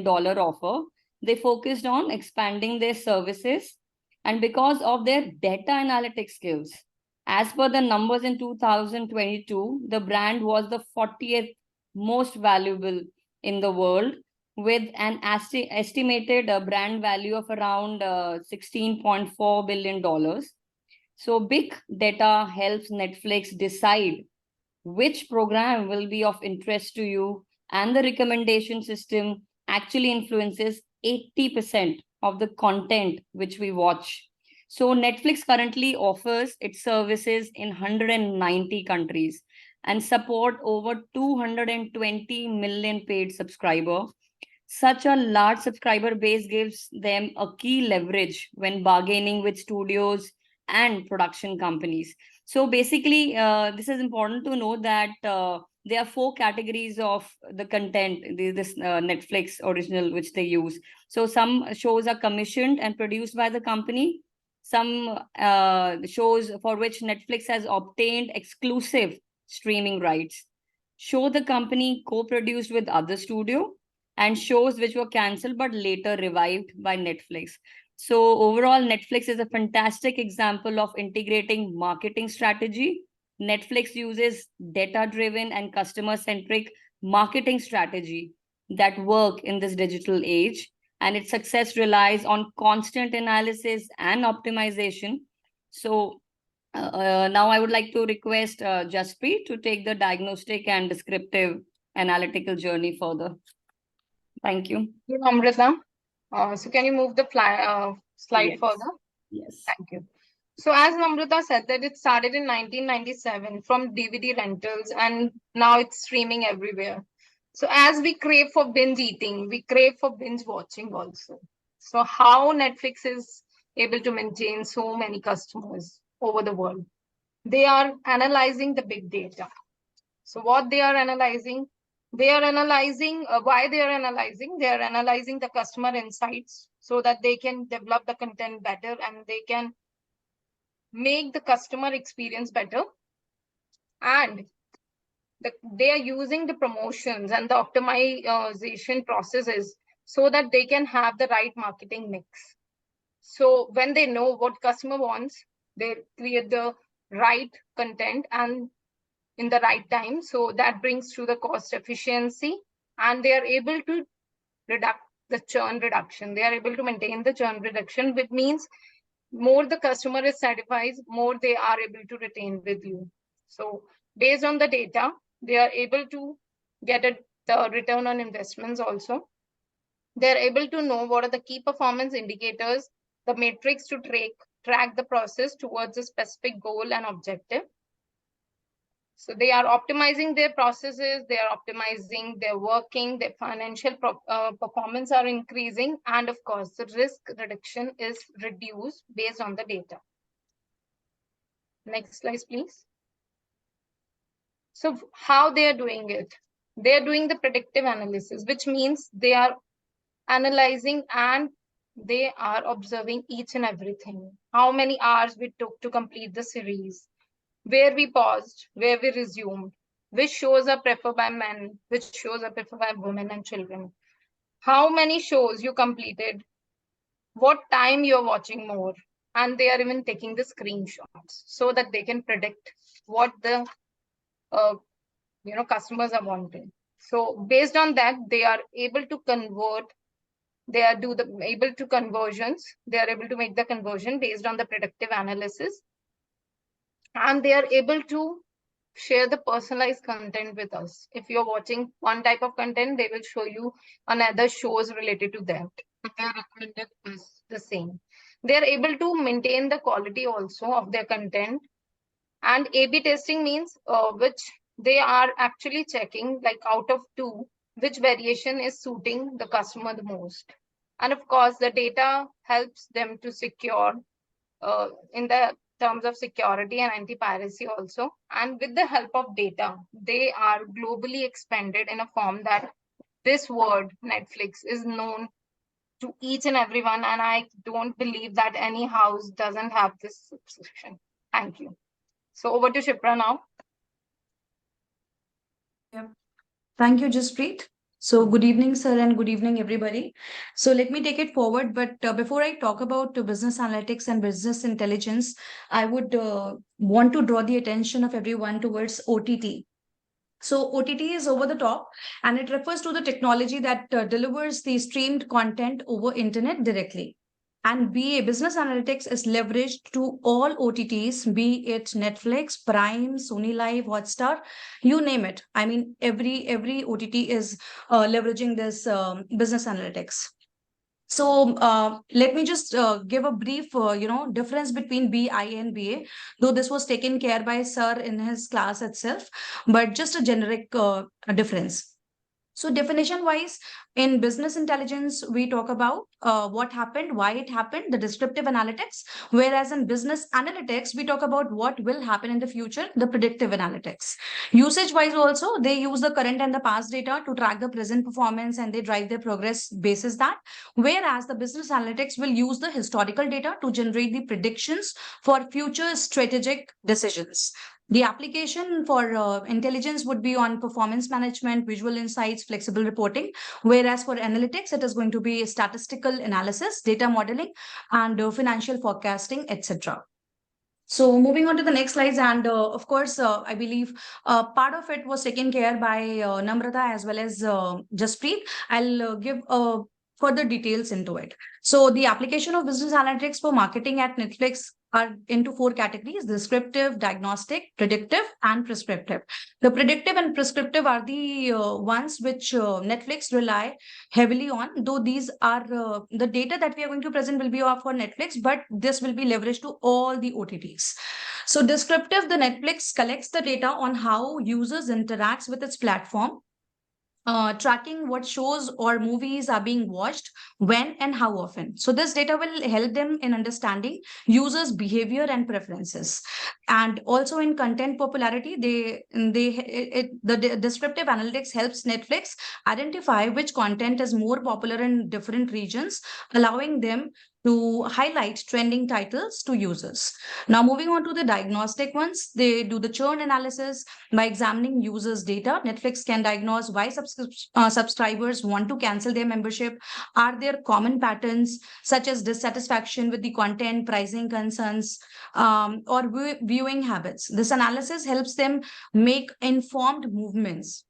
dollar offer, they focused on expanding their services. And because of their data analytics skills, as per the numbers in 2022, the brand was the 40th most valuable in the world, with an estimated brand value of around $16.4 billion. So big data helps Netflix decide which program will be of interest to you, and the recommendation system actually influences 80% of the content which we watch. So Netflix currently offers its services in 190 countries and support over 220 million paid subscribers. Such a large subscriber base gives them a key leverage when bargaining with studios and production companies. So basically, this is important to know that there are 4 categories of the content, this Netflix original which they use. So some shows are commissioned and produced by the company. Some shows for which Netflix has obtained exclusive streaming rights. Show the company co-produced with other studio, and shows which were cancelled but later revived by Netflix. So overall, Netflix is a fantastic example of integrating marketing strategy. Netflix uses data-driven and customer-centric marketing strategy that work in this digital age, and its success relies on constant analysis and optimization. So now I would like to request Jaspreet to take the diagnostic and descriptive analytical journey further. Thank you. You, Amrita. So can you move the slide Yes. further? Yes. Thank you. So as Namrata said that it started in 1997 from DVD rentals and now it's streaming everywhere. So as we crave for binge eating, we crave for binge watching also. So how Netflix is able to maintain so many customers over the world? They are analyzing the big data. So what they are analyzing? They are analyzing why they are analyzing. They are analyzing the customer insights so that they can develop the content better and they can make the customer experience better. And they are using the promotions and the optimization processes so that they can have the right marketing mix. So when they know what customer wants, they create the right content and in the right time. So that brings to the cost efficiency, and they are able to reduce the churn reduction. They are able to maintain the churn reduction, which means more the customer is satisfied, more they are able to retain with you. So based on the data, they are able to get the return on investments also. They're able to know what are the key performance indicators, the metrics to track the process towards a specific goal and objective. So they are optimizing their processes, they are optimizing their working, their financial performance are increasing, and of course, the risk reduction is reduced based on the data. Next slide, please. So how they are doing it? They are doing the predictive analysis, which means they are analyzing and they are observing each and everything. How many hours we took to complete the series, where we paused, where we resumed, which shows are preferred by men, which shows are preferred by women and children, how many shows you completed, what time you're watching more, and they are even taking the screenshots so that they can predict what the customers are wanting. So based on that, they are able to convert. They are able to conversions. They are able to make the conversion based on the predictive analysis, and they are able to share the personalized content with us. If you're watching one type of content, they will show you another shows related to that. They are recommended as the same. They are able to maintain the quality also of their content. And A/B testing means which they are actually checking, like out of 2, which variation is suiting the customer the most. And of course, the data helps them to secure in the terms of security and anti-piracy also. And with the help of data, they are globally expanded in a form that this word Netflix is known to each and everyone, and I don't believe that any house doesn't have this subscription. Thank you. So over to Shipra now. Thank you, Jaspreet. So good evening, sir, and good evening, everybody. So let me take it forward. But before I talk about business analytics and business intelligence, I would want to draw the attention of everyone towards OTT. So OTT is over the top, and it refers to the technology that delivers the streamed content over internet directly. And BA, business analytics, is leveraged to all OTTs, be it Netflix, Prime, Sony Live, Hotstar, you name it. I mean, every OTT is leveraging this business analytics. So let me just give a brief, difference between BI and BA, though this was taken care by Sir in his class itself, but just a generic difference. So definition wise, in business intelligence, we talk about what happened, why it happened, the descriptive analytics, whereas in business analytics, we talk about what will happen in the future, the predictive analytics. Usage wise also, they use the current and the past data to track the present performance and they drive their progress basis that, whereas the business analytics will use the historical data to generate the predictions for future strategic decisions. The application for intelligence would be on performance management, visual insights, flexible reporting, whereas for analytics, it is going to be statistical analysis, data modeling, and financial forecasting, etc. So moving on to the next slides, and of course, I believe part of it was taken care by Namrata as well as Jaspreet. I'll give further details into it. So the application of business analytics for marketing at Netflix are into 4 categories: descriptive, diagnostic, predictive, and prescriptive. The predictive and prescriptive are the ones which Netflix rely heavily on, though these are the data that we are going to present will be for Netflix, but this will be leveraged to all the OTTs. So descriptive, the Netflix collects the data on how users interacts with its platform, tracking what shows or movies are being watched, when and how often. So this data will help them in understanding users' behavior and preferences. And also in content popularity, the descriptive analytics helps Netflix identify which content is more popular in different regions, allowing them to highlight trending titles to users. Now, moving on to the diagnostic ones, they do the churn analysis. By examining users' data, Netflix can diagnose why subscribers want to cancel their membership. Are there common patterns such as dissatisfaction with the content, pricing concerns, or viewing habits? This analysis helps them make informed movements.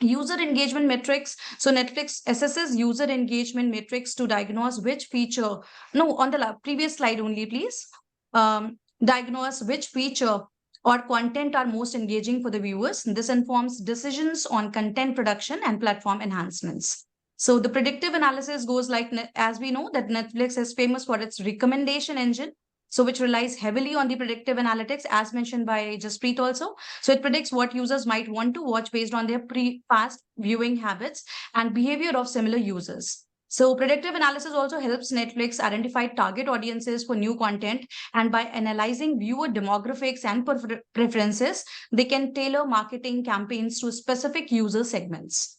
User engagement metrics. So Netflix assesses user engagement metrics to diagnose which feature, no, on the previous slide only, please. Diagnose which feature or content are most engaging for the viewers. This informs decisions on content production and platform enhancements. So the predictive analysis goes like, as we know that Netflix is famous for its recommendation engine, so which relies heavily on the predictive analytics, as mentioned by Jaspreet also. So it predicts what users might want to watch based on their past viewing habits and behavior of similar users. So predictive analysis also helps Netflix identify target audiences for new content, and by analyzing viewer demographics and preferences, they can tailor marketing campaigns to specific user segments.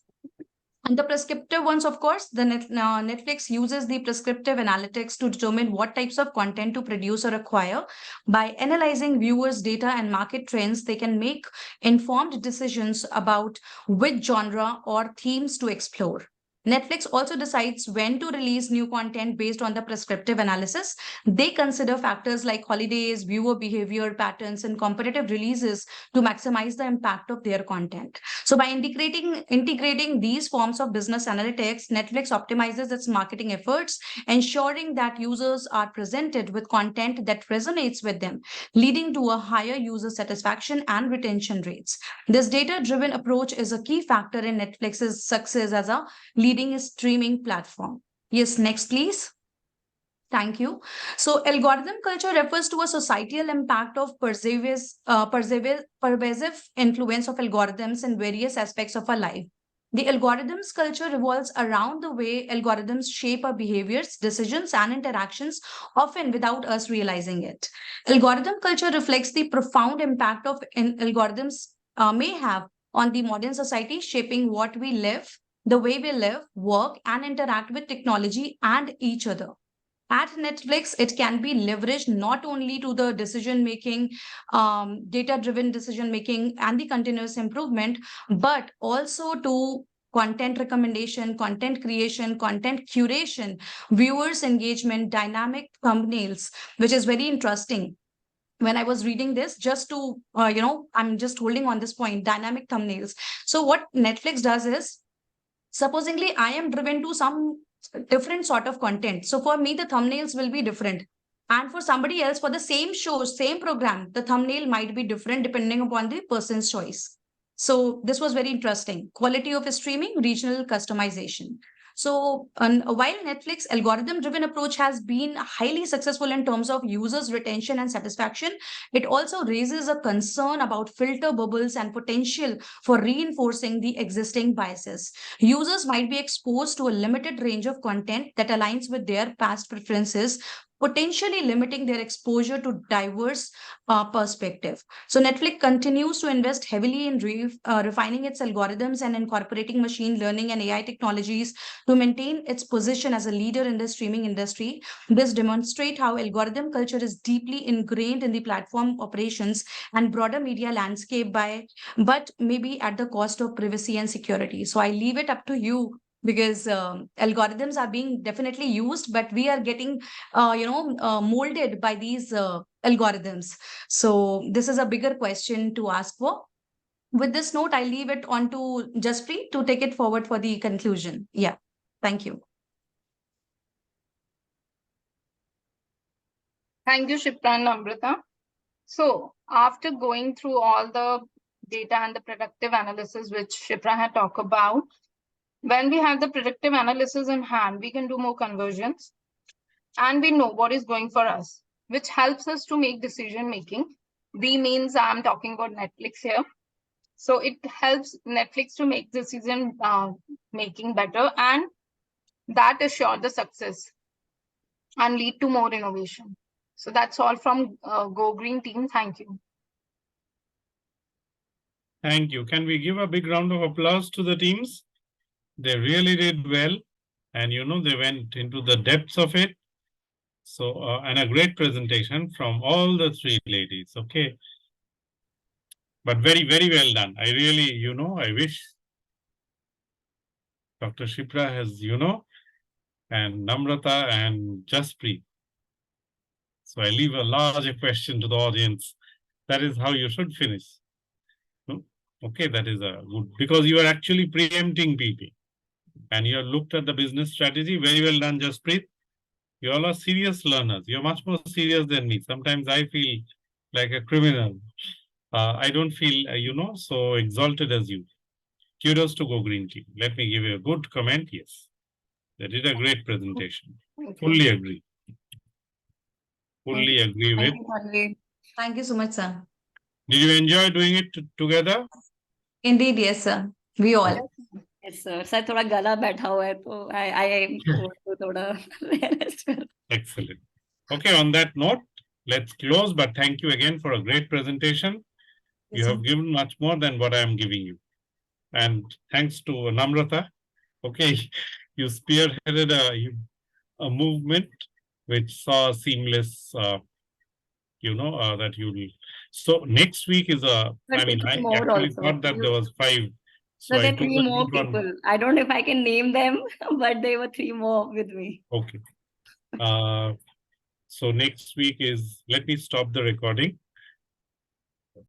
And the prescriptive ones, of course, the Netflix uses the prescriptive analytics to determine what types of content to produce or acquire. By analyzing viewers' data and market trends, they can make informed decisions about which genre or themes to explore. Netflix also decides when to release new content based on the prescriptive analysis. They consider factors like holidays, viewer behavior patterns, and competitive releases to maximize the impact of their content. So by integrating these forms of business analytics, Netflix optimizes its marketing efforts, ensuring that users are presented with content that resonates with them, leading to a higher user satisfaction and retention rates. This data-driven approach is a key factor in Netflix's success as a leading streaming platform. Yes, next, please. Thank you. So algorithm culture refers to a societal impact of pervasive influence of algorithms in various aspects of our life. The algorithms culture revolves around the way algorithms shape our behaviors, decisions, and interactions, often without us realizing it. Algorithm culture reflects the profound impact of algorithms may have on the modern society, shaping what we live, the way we live, work, and interact with technology and each other. At Netflix, it can be leveraged not only to the decision making, data driven decision making, and the continuous improvement, but also to content recommendation, content creation, content curation, viewers engagement, dynamic thumbnails, which is very interesting. When I was reading this, just to, I'm just holding on this point, dynamic thumbnails. So what Netflix does is, supposingly I am driven to some different sort of content. So for me, the thumbnails will be different. And for somebody else, for the same show, same program, the thumbnail might be different depending upon the person's choice. So this was very interesting. Quality of streaming, regional customization. So while Netflix algorithm-driven approach has been highly successful in terms of users' retention and satisfaction, it also raises a concern about filter bubbles and potential for reinforcing the existing biases. Users might be exposed to a limited range of content that aligns with their past preferences, potentially limiting their exposure to diverse perspective. So Netflix continues to invest heavily in refining its algorithms and incorporating machine learning and AI technologies to maintain its position as a leader in the streaming industry. This demonstrates how algorithm culture is deeply ingrained in the platform operations and broader media landscape but maybe at the cost of privacy and security. So I leave it up to you, because algorithms are being definitely used, but we are getting molded by these algorithms. So this is a bigger question to ask for. With this note, I leave it on to Jaspreet to take it forward for the conclusion. Yeah, thank you. Thank you, Shipra and Amrita. So after going through all the data and the predictive analysis, which Shipra had talked about, when we have the predictive analysis in hand, we can do more conversions and we know what is going for us, which helps us to make decision making. We means I'm talking about Netflix here. So it helps Netflix to make decision making better, and that assure the success and lead to more innovation. So that's all from Go Green team. Thank you. Thank you. Can we give a big round of applause to the teams? They really did well, and they went into the depths of it. So, and a great presentation from all the three ladies. Okay. But very, very well done. I really, I wish Dr. Shipra has, and Namrata and Jaspreet. So I leave a larger question to the audience. That is how you should finish. Okay, that is a good, because you are actually preempting people. And you have looked at the business strategy. Very well done, Jaspreet. You all are serious learners. You're much more serious than me. Sometimes I feel like a criminal. I don't feel, so exalted as you. Kudos to Go Green team. Let me give you a good comment. Yes, they did a great presentation. Fully agree. Fully agree with. Thank you so much, sir. Did you enjoy doing it together? Indeed, yes, sir. We all. Yes, sir. Sir थोड़ा गला बैठा हुआ है तो I थोड़ा Excellent. Okay, on that note, let's close, but thank you again for a great presentation. You have given much more than what I am giving you. And thanks to Namrata. Okay, you spearheaded a movement which saw seamless, that you will. So next week is I actually thought that there was 5. So there are 3 more people. I don't know if I can name them, but there were 3 more with me. Okay. So next week is, let me stop the recording.